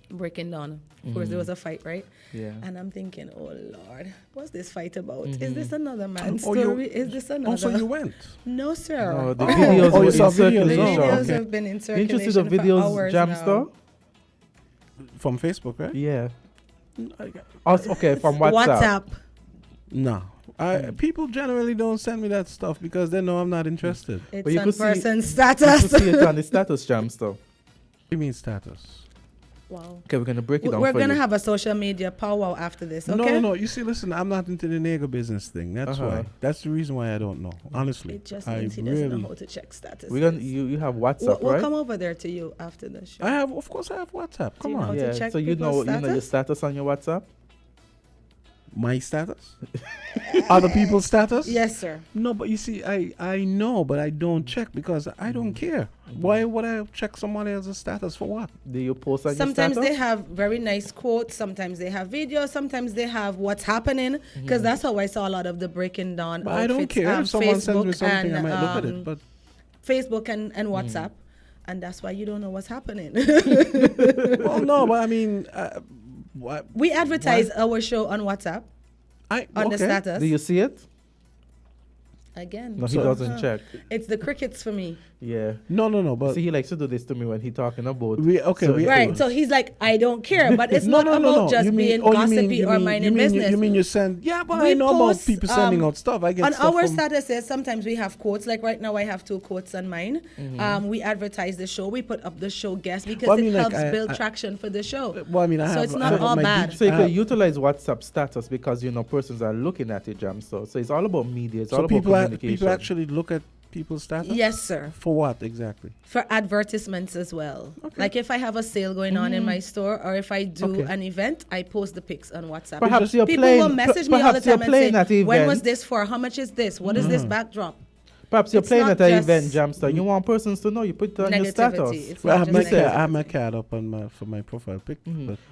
Breaking Down, of course there was a fight, right? Yeah. And I'm thinking, oh Lord, what's this fight about? Is this another man's Oh, you- story? Is this another? So you went? No, sir. No, the videos Oh, were you in saw videos. circulation. Oh, Videos okay. have been in Didn't circulation you see the videos, for hours Jamster? now. From Facebook, right? Yeah. Okay, from WhatsApp. WhatsApp. No. People generally don't send me that stuff because they know I'm not interested. It's But you on could see- person You status. could see it on the status, Jamster. you mean status? Wow. Okay, we're gonna break it down. We're for gonna you. have a social media powwow after this. Okay. No. You see, listen, I'm not into the nigger business thing. That's why. That's the reason why I don't know. Honestly, It just I means he doesn't know how to check status. We're gonna you have WhatsApp, We'll right? come over there to you after the show. Of course, I have WhatsApp. Do you Come know on. how to check So you know people's your status? status on your WhatsApp. My status? Other people's status? Yes, sir. No, but you see, I know, but I don't check because I don't care. Why would I check someone else's status for what? Do you post on Sometimes your they status? have very nice quotes. Sometimes they have videos. Sometimes they have what's happening. Because that's how I saw a lot of the breaking down. But I don't outfits, care. If someone sends me Facebook something, I and, might look at it. But Facebook and WhatsApp. And that's why you don't know what's happening. well, no, but I mean, what? We advertise our show on WhatsApp. On the status. Do you see it? Again. No, he doesn't check. It's the crickets for me. Yeah. No, but see, he likes to do this to me when he talking about. Right. So he's like, I don't care, but it's not about just being gossipy or minding business. You mean you send? Yeah, but We I know post, about people sending out stuff. I get on stuff our from- statuses. Sometimes we have quotes. Like right now, I have 2 quotes on mine. We advertise the show. We put up the show guests because Well, I mean, it like, helps I- build I- traction for the show. Well, I mean, so it's not all bad. So you can utilize WhatsApp status because persons are looking at it, Jam. So it's all about media. It's all So about communication. people actually look at people's status. Yes, sir. For what exactly? For advertisements as well. Like if I have a sale going on in my store, or if I do an event, I post the pics on WhatsApp. Perhaps you're People playing- will message me all the perhaps you're time and playing say, at the when was event. this for? How much is this? What is this backdrop? Perhaps you're It's playing not at an just event, Jamster. You want persons to know. You put it on your negativity. status. It's Well, I not have my just card. I have my card up on for my profile pic.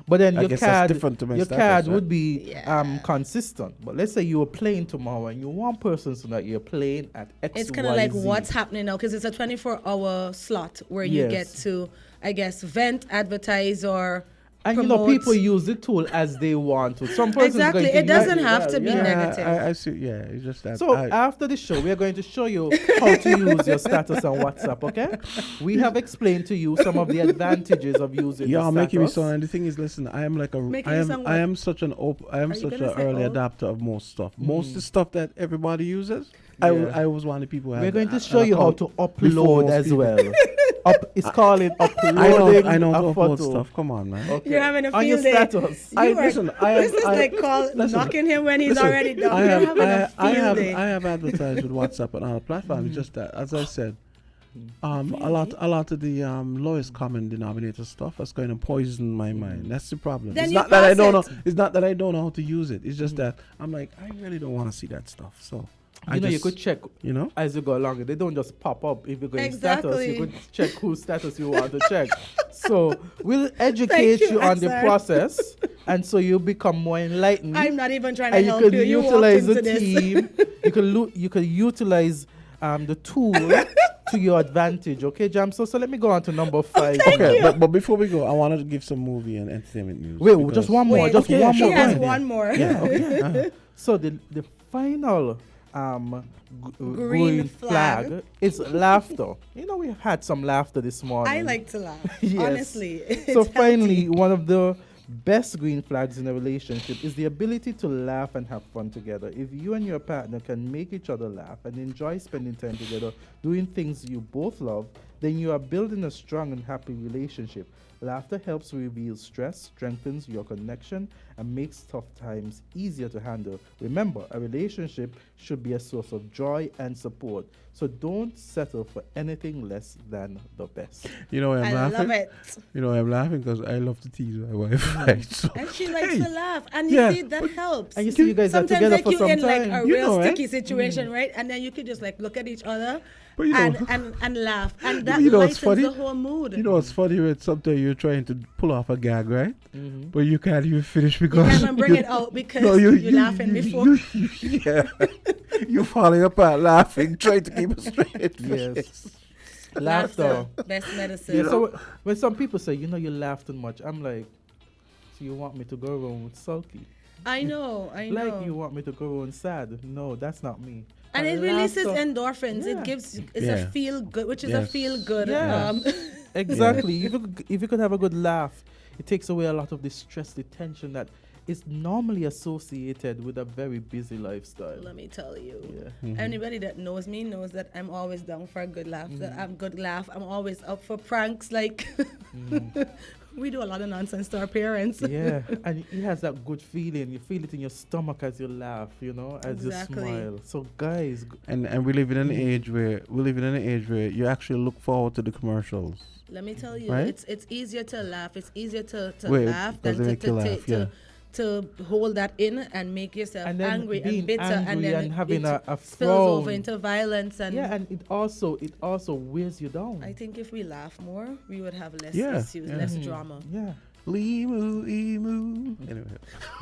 But then I your guess card, that's different to my your status, card right? would be consistent. But let's say you were playing tomorrow and you want persons to know you're playing at X, It's kind of like what's happening now because it's a 24-hour slot where you Yes. get to, I guess, vent, advertise, or And promote. people use the tool as they want to. Some persons are Exactly. going to It use doesn't it have well, to be yeah. negative. I see. Yeah, it's just that. So after the show, we are going to show you how to use your status on WhatsApp. Okay? We have explained to you some of the advantages of using. Y'all the making me status. so. And the thing is, listen, I am like Making you sound I what? am such an early adapter of most stuff. Most of the stuff that everybody uses, Yeah. I was one of the people. who We're had going to an show you how account to before upload most as people. well. It's called uploading I know a to upload photo. stuff. Come on, man. Okay. You're having a On your field day. status. This is like knocking him when he's already done. You're having a field day. I have advertised with WhatsApp and other platforms. It's just that, as I said, a lot of the lowest common denominator stuff is going to poison my mind. That's the problem. Then It's you not that I pass don't know. it. It's not that I don't know how to use it. It's just that I'm like, I really don't want to see that stuff. So You could check You as you go along. They don't just pop up if you go in Exactly. status. You could check whose status you want to check. So we'll educate Thank you you, on the Azard. process, and so you become more enlightened. I'm not even trying to and help you. Can you. You walked utilize into the this. team. You can utilize the tool to your advantage. Okay, Jam. So let me go on to number 5. Okay, but before we go, I wanted to give some movie and entertainment news. Wait, because- just one more. Wait, just okay, one he more. has Go ahead. one more. Yeah, okay. Uh-huh. So the final Green flag. is laughter. We've had some laughter this morning. I like to laugh. Yes. Honestly. It's So finally, healthy. one of the best green flags in a relationship is the ability to laugh and have fun together. If you and your partner can make each other laugh and enjoy spending time together doing things you both love, then you are building a strong and happy relationship. Laughter helps reveal stress, strengthens your connection, and makes tough times easier to handle. Remember, a relationship should be a source of joy and support. So don't settle for anything less than the best. You know why I'm I laughing? love it. You know why I'm laughing? Because I love to tease my wife. Right? So, And she likes hey, to laugh. And you yeah, see, that helps. And you see you guys are Sometimes together like for you some in like time. a You real know, right? sticky situation, right? And then you could just like look at each other But you know- and laugh. And that You know what's lightens funny? the whole mood. You know what's funny? When sometimes you're trying to pull off a gag, right? But you can't even finish because can't even bring it out because you're laughing before. Yeah, you're falling apart laughing, trying to keep a straight Yes. face. Laughter. Best medicine. So when some people say, you laugh too much, I'm like, so you want me to go around with sulky? I know. Like you want me to go around sad? No, that's not me. And it releases endorphins. It gives it's a feel good, which is a feel good. Yeah. Exactly. If you could have a good laugh, it takes away a lot of the stress, the tension that is normally associated with a very busy lifestyle. Let me tell you. Yeah. Mm-hmm. Anybody that knows me knows that I'm always down for a good laugh. Mm-hmm. I'm good laugh. I'm always up for pranks. Like we do a lot of nonsense to our parents. Yeah, and he has that good feeling. You feel it in your stomach as you laugh, you know, as Exactly. you smile. So guys, And we live in an age where you actually look forward to the commercials. Let me tell you, Right? it's easier to laugh. It's easier to Wait, laugh does than it make you laugh? Yeah. to hold that in and make yourself and then angry being and bitter, and angry then and having it a spills over frown. into violence. And yeah, and it also wears you down. I think if we laugh more, we would have less Yeah, issues, yeah. less drama. Yeah. Limu, emu. Anyway.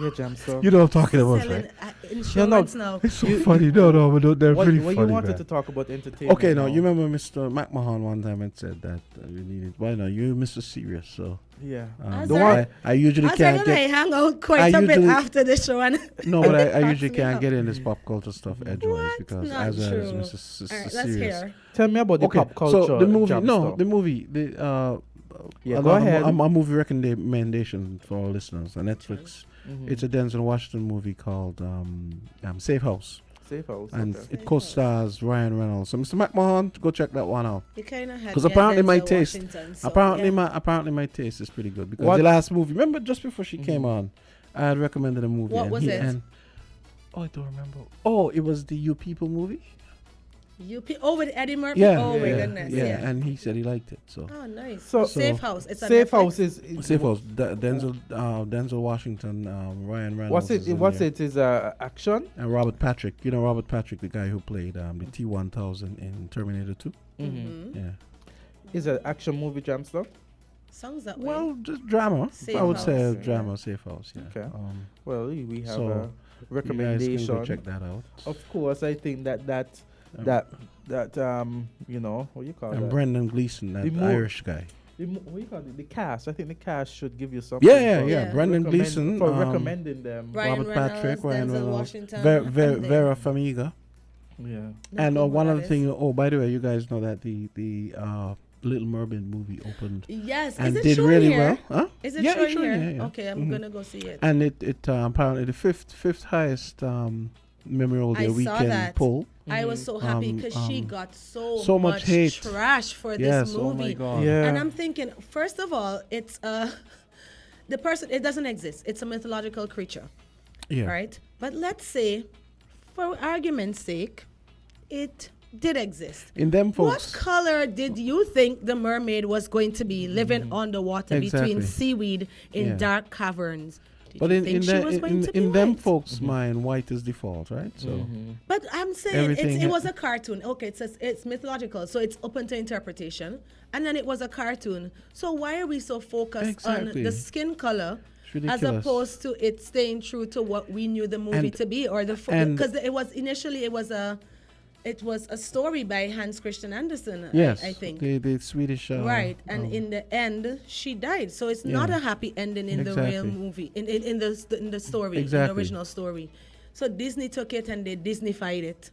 Yeah, Jam. So You know what I'm talking about, Selling right? insurance now. It's so funny. No, but they're what, pretty what funny. you wanted man. to talk about entertainment. Okay, no, now. you remember Mr. McMahon one time had said that we needed. Why not? You're Mr. Serious, so. Yeah. The one I usually can't I get. hang out quite a bit usually- after the show. And No, but I cracks usually me can't up. get in this pop culture stuff edgewise because Not as true. Mr. All right, let's Serious. hear. Tell me about the pop culture. So the movie, Jam no, stuff. the movie, Yeah, go ahead. A movie recommendation for our listeners on Netflix. Mhm. It's a Denzel Washington movie called Safe House. Safe House. And okay. it co-stars Ryan Reynolds. So Mr. McMahon, go check that one out. You kind of had Because me at apparently my Denzel taste, Washington, so, apparently my taste is pretty good. Because What- the last movie, remember just before she came on, I had recommended a movie. What and was it? I don't remember. Oh, it was the You People movie. with Eddie Murphy. Yeah. Oh my yeah, goodness. Yeah, Yeah. and he said he liked it. So. Oh, nice. So- Safe House. It's on Safe Netflix? House is Safe House. Denzel Washington, Ryan Reynolds. What's is it? in What's there. it? Is action? And Robert Patrick. You know Robert Patrick, the guy who played the T-1000 in Terminator 2. Mm-hmm. Yeah. Is an action movie, Jam stuff? Sounds that way. Well, just drama. Safe I would House. say Yeah. drama, Safe House. Yeah. Okay. Well, we have so a You guys recommendation. can go check that out. Of course, I think that you know, what you call And that? Brendan Gleeson, that The mo- Irish guy. What you call it? The cast. I think the cast should give you something. Yeah. for Brendan recommend- Gleeson. for recommending them. Ryan Robert Patrick, Reynolds, Ryan Denzel Reynolds, Washington, Vera Farmiga. Yeah. And know one who other that thing. Oh, by the way, you guys know that the Little Mermaid movie opened. Yes. And Is it did showing really here? well. Huh? Is it Yeah, showing it's showing here? here, yeah. Okay, I'm Mhm. gonna go see it. And it apparently the fifth highest Memorial Day I saw weekend that. poll. I was so happy because she got so much hate. trash for this Yes, movie. oh my God. Yeah. And I'm thinking, first of all, it's the person. It doesn't exist. It's a mythological creature, Yeah. right? But let's say, for argument's sake, it did exist. In them What folks. color did you think the mermaid was going to be living underwater Exactly. between seaweed in Yeah. dark caverns? Did But you in think she was going to be in them white? folks' mind, white is default, right? So But I'm saying Everything it was a cartoon. Okay, it's mythological, so it's open to interpretation. And then it was a cartoon. So why are we so focused on Exactly. the skin color It's as ridiculous. opposed to it staying true to what we knew the movie And- to be, or and- because it was initially it was a story by Hans Christian Andersen. yes, I think. the Swedish. Right, and in the end, she died. So it's not Yeah. a happy ending in the real Exactly. movie, in the story, in the Exactly. original story. So Disney took it and they Disneyfied it.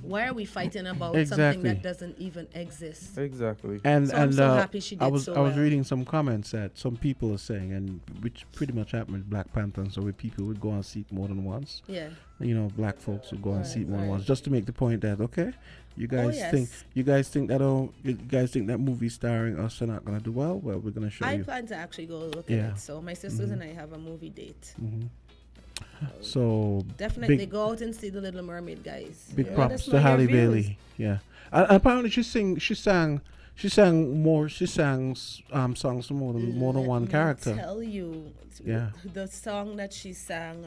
Why are we fighting about something Exactly. that doesn't even exist? Exactly. And So I'm so happy she I did was so I was well. reading some comments that some people are saying, and which pretty much happened with Black Panther, and so where people would go and see it more than once. Yeah. You know, black folks would go and see it more than right. once, just to make the point that okay, you guys yes. think that movie starring us are not gonna do well. Well, we're gonna show I you. plan to actually go look Yeah. at it. So my sisters and I have a movie date. So Definitely big, go out and see the Little Mermaid, guys. big Let props us to know your Halle views. Bailey. Yeah, and apparently she sang songs to more than one Let me character. Tell you, Yeah. the song that she sang,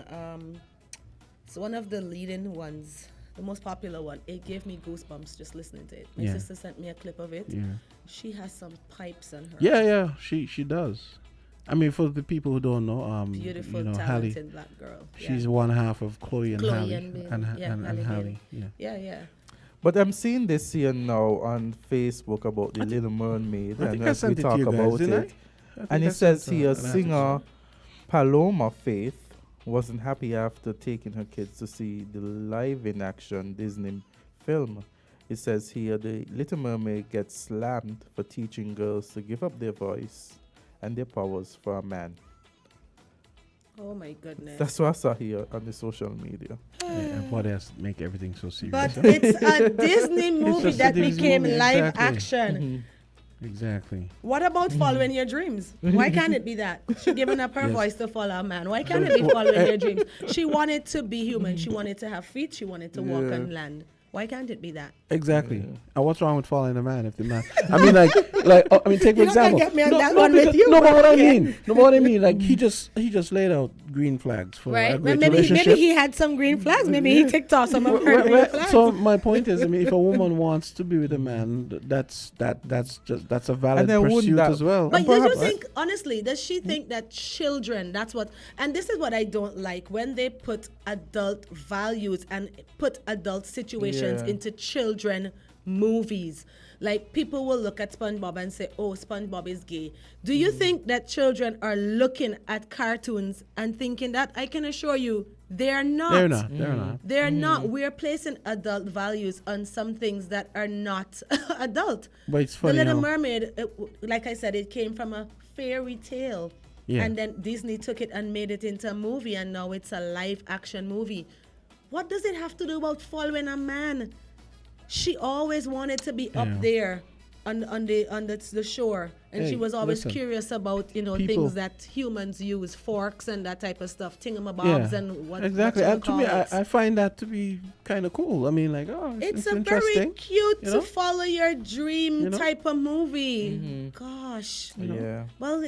it's one of the leading ones, the most popular one. It gave me goosebumps just listening to it. My Yeah. sister sent me a clip of it. Yeah. She has some pipes on her. Yeah, she does. I mean, for the people who don't know, Beautiful, you know, talented Halle, black girl. she's one half of Chloe and Chloe Halle, and Bailey. and Halle Halle. Bailey. Yeah. Yeah. But I'm seeing this here now on Facebook about the Little Mermaid, I and think I as we sent it to talk you guys, about didn't I? it, think and I it says sent, here, an episode. singer Paloma Faith wasn't happy after taking her kids to see the live-in-action Disney film. It says here, the Little Mermaid gets slammed for teaching girls to give up their voice and their powers for a man. Oh my goodness. That's what I saw here on the social media. And what else make everything so serious? But it's a Disney movie just a that Disney became movie, live exactly. action. Exactly. What about following your dreams? Why can't it be that? She giving up her Yes. voice to follow a man. Why can't it be following your dreams? She wanted to be human. She wanted to have feet. She wanted to walk Yeah. on land. Why can't it be that? Exactly. And what's wrong with following a man if the man? I mean, take for You're not gonna example. get me on that one with you, No, but what I okay. mean, like he just laid out green flags for a Right? great Maybe relationship. he had some green flags. Maybe he ticked off some of her green flags. So my point is, I mean, if a woman wants to be with a man, that's a valid then wouldn't pursuit that- as well. But does you think, honestly, does she think that children, that's what, and this is what I don't like, when they put adult values and put adult situations Yeah. into children movies. Like, people will look at SpongeBob and say, oh, SpongeBob is gay. Do you think that children are looking at cartoons and thinking that? I can assure you, they're not. They're not. They're not. They're not. We're placing adult values on some things that are not adult. But it's funny The Little how- Mermaid, like I said, it came from a fairy tale. Yeah. And then Disney took it and made it into a movie, and now it's a live action movie. What does it have to do about following a man? She always wanted to be up there on the shore, and she Hey, was always listen. curious about People- things that humans use, forks and that type of stuff, thingamabobs and what exactly. what And to me, call it. I find that to be kind of cool. I mean, It's it's a interesting. very cute you know? to follow your dream You know? type of movie. Gosh. Yeah. Well,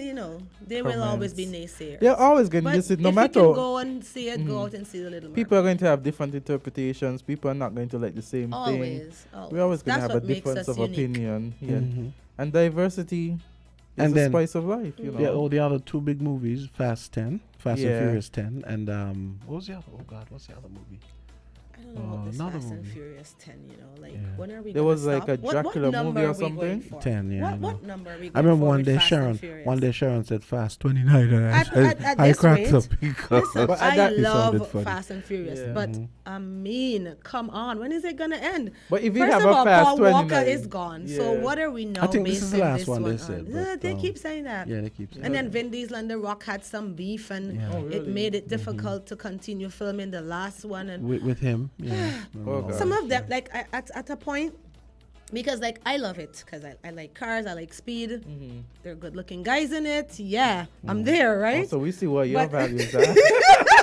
there will always be naysayers. They're always going to But use it, no if matter. you can go and see it, go out and see the Little Mermaid. People are going to have different interpretations. People are not going to like the same thing. Always, We're always going to That's have a what makes difference us of unique. opinion. Yeah. Mhm. And diversity is And the then spice of life, you know. Yeah, the other two big movies, Fast and Yeah. Furious 10, and what was the other? Oh God, what's the other movie? I don't know about this another Fast and movie. Furious 10, like, Yeah. when are we There gonna was like stop? a What Dracula number movie or are we going something? for? 10, yeah. I What know. number are we going I remember for one with day Fast and Sharon. Furious? Said Fast 29, and At I this cracked rate, up because listen, But I that- it sounded love funny. Fast and Furious, Yeah. but I mean, come on, when is it gonna end? But if you First have of a all, Fast Paul Walker 29, is gone, so yeah. what are we now I think this basing is the last this one they on? said, They but, keep saying that. yeah, they keep saying And that. then Vin Diesel and The Rock had some beef, and Yeah. Oh, it really? made it difficult to continue filming the last one. And with him, yeah. Oh, God. some of them, like at a point, because like I love it because I like cars, I like speed. They're good looking guys in it. Yeah, I'm there, right? So we see what your But- values are.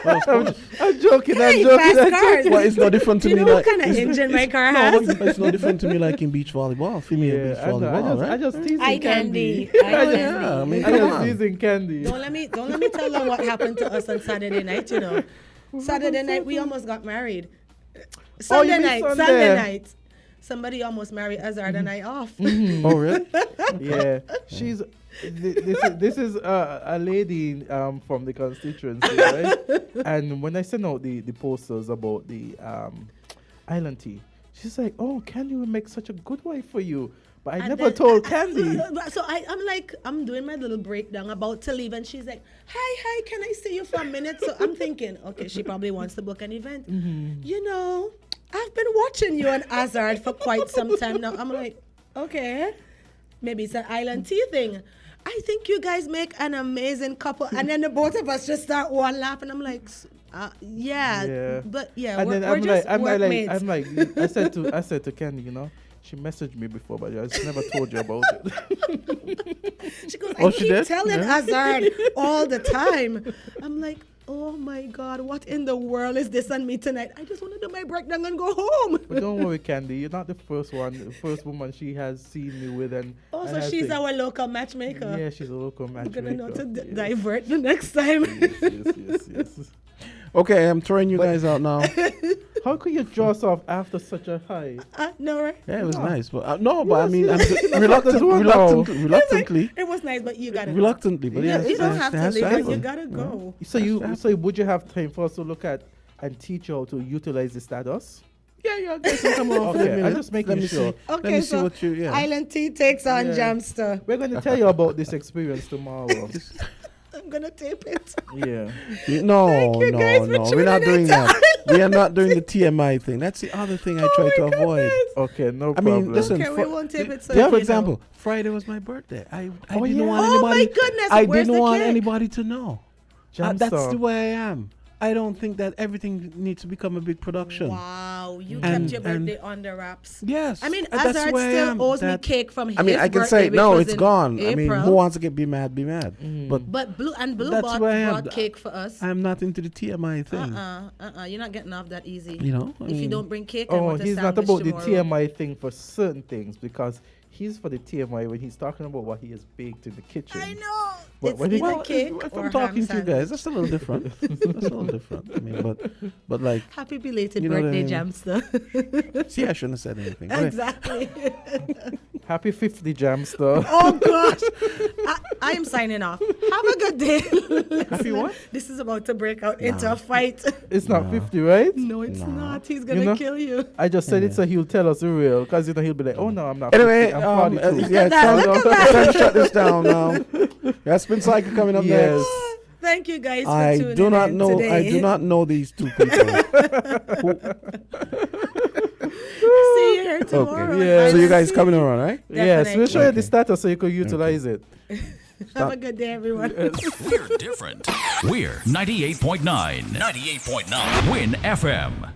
I'm joking. Hey, I'm joking. fast cars. Well, it's no different to Do you me. know like, what kind of it's- engine my car No, has? but it's no different to me like in beach volleyball, female beach Yeah, I know. volleyball, I right? just teasing Eye Candy. candy. Eye I candy. I mean, I come just on. teasing Candy. Don't let me tell them what happened to us on Saturday night. Saturday night we almost got married. Sunday mean night. Sunday? Sunday night. Somebody almost married Azard and I off. Oh, really? Yeah, she's. This is a lady from the constituency, right? And when I sent out the posters about the island tea, she's like, "Oh, Candy will make such a good wife for you." But I And never then- told Candy. So I'm like, I'm doing my little breakdown, about to leave, and she's like, hi, can I see you for a minute? So I'm thinking, okay, she probably wants to book an event. I've been watching you on Azard for quite some time now. I'm like, okay, maybe it's an island tea thing. I think you guys make an amazing couple. And then the both of us just start one laugh, and I'm like, yeah. But yeah, And we're then just I'm workmates. like, I said to Candy, she messaged me before, but I just never told you about it. She goes, Oh, I she keep did? telling Yeah. Azard all the time. I'm like, oh my God, what in the world is this on me tonight? I just want to do my breakdown and go home. But don't worry, Candy, you're not the first woman she has seen me with. And Oh, and so I she's think- our local matchmaker. Yeah, she's a local I'm matchmaker. going to know to Yes. divert the next time. Yes. Okay, I'm throwing you guys out now. How could you draw us off after such a high? No, right? Yeah, it was No. nice, but no, but I Yes, mean, yes. I'm reluctantly. It was nice, but you got to Reluctantly, but yeah, You don't have to leave, but you happen. got to go. So would you have time for us to look at and teach you how to utilize the status? Yeah, I guess you come on for a Okay, I'm minute. just making Let me sure. see. Okay, Let me see so what you. Yeah. Island Tea takes on Yeah. Jamster. We're going to tell you about this experience tomorrow. I'm going to tape it. Yeah. No, Thank you guys for no, we're tuning not in doing to that. We are not doing the TMI thing. That's the other thing I try to avoid. Okay, no I problem. mean, listen. Okay, we won't tape it, so yeah, you for know. example, Friday was my birthday. I Oh, didn't yeah. want Oh, my anybody. goodness, I where's didn't the want cake? anybody to know. That's Jamster. the way I am. I don't think that everything needs to become a big production. Wow, you And- kept your birthday under wraps. Yes. I mean, that's Azard where I still am. owes me That- cake from his I mean, I can birthday, say, which no, was it's in gone. I mean, April. who wants to be mad, be mad. But But Blue that's bought, where I am. brought cake for us. I'm not into the TMI thing. You're not getting off that easy. You know, I if you mean- don't bring cake, I Oh, want a he's not sandwich about tomorrow. the TMI thing for certain things because he's for the TMI when he's talking about what he has baked in the kitchen. I know. What, It's when he, either cake if or I'm talking ham to you guys, that's a little different. That's a little different. I mean, but like. Happy belated you know what I birthday, mean? Jamster. See, I shouldn't have said anything. But Exactly. Happy 50 Jamster. Oh gosh, I am signing off. Have a good day. Happy what? This is about to break out into a fight. It's not 50, right? No, it's not. He's gonna kill you. I just said it so he'll tell us the real because he'll be like, oh no, I'm not. Anyway, 50, I'm 42. yeah, it's time to shut this down now. Spin Cycle coming up Yes. next. Thank you guys for I tuning do not in know. today. I do not know these two people. See you here tomorrow. Okay. Yeah. So you guys coming around, right? Yes, we'll show you the Okay. status so you can utilize it. Have a good day, everyone. We're different. We're 98.9. 98.9. Win FM.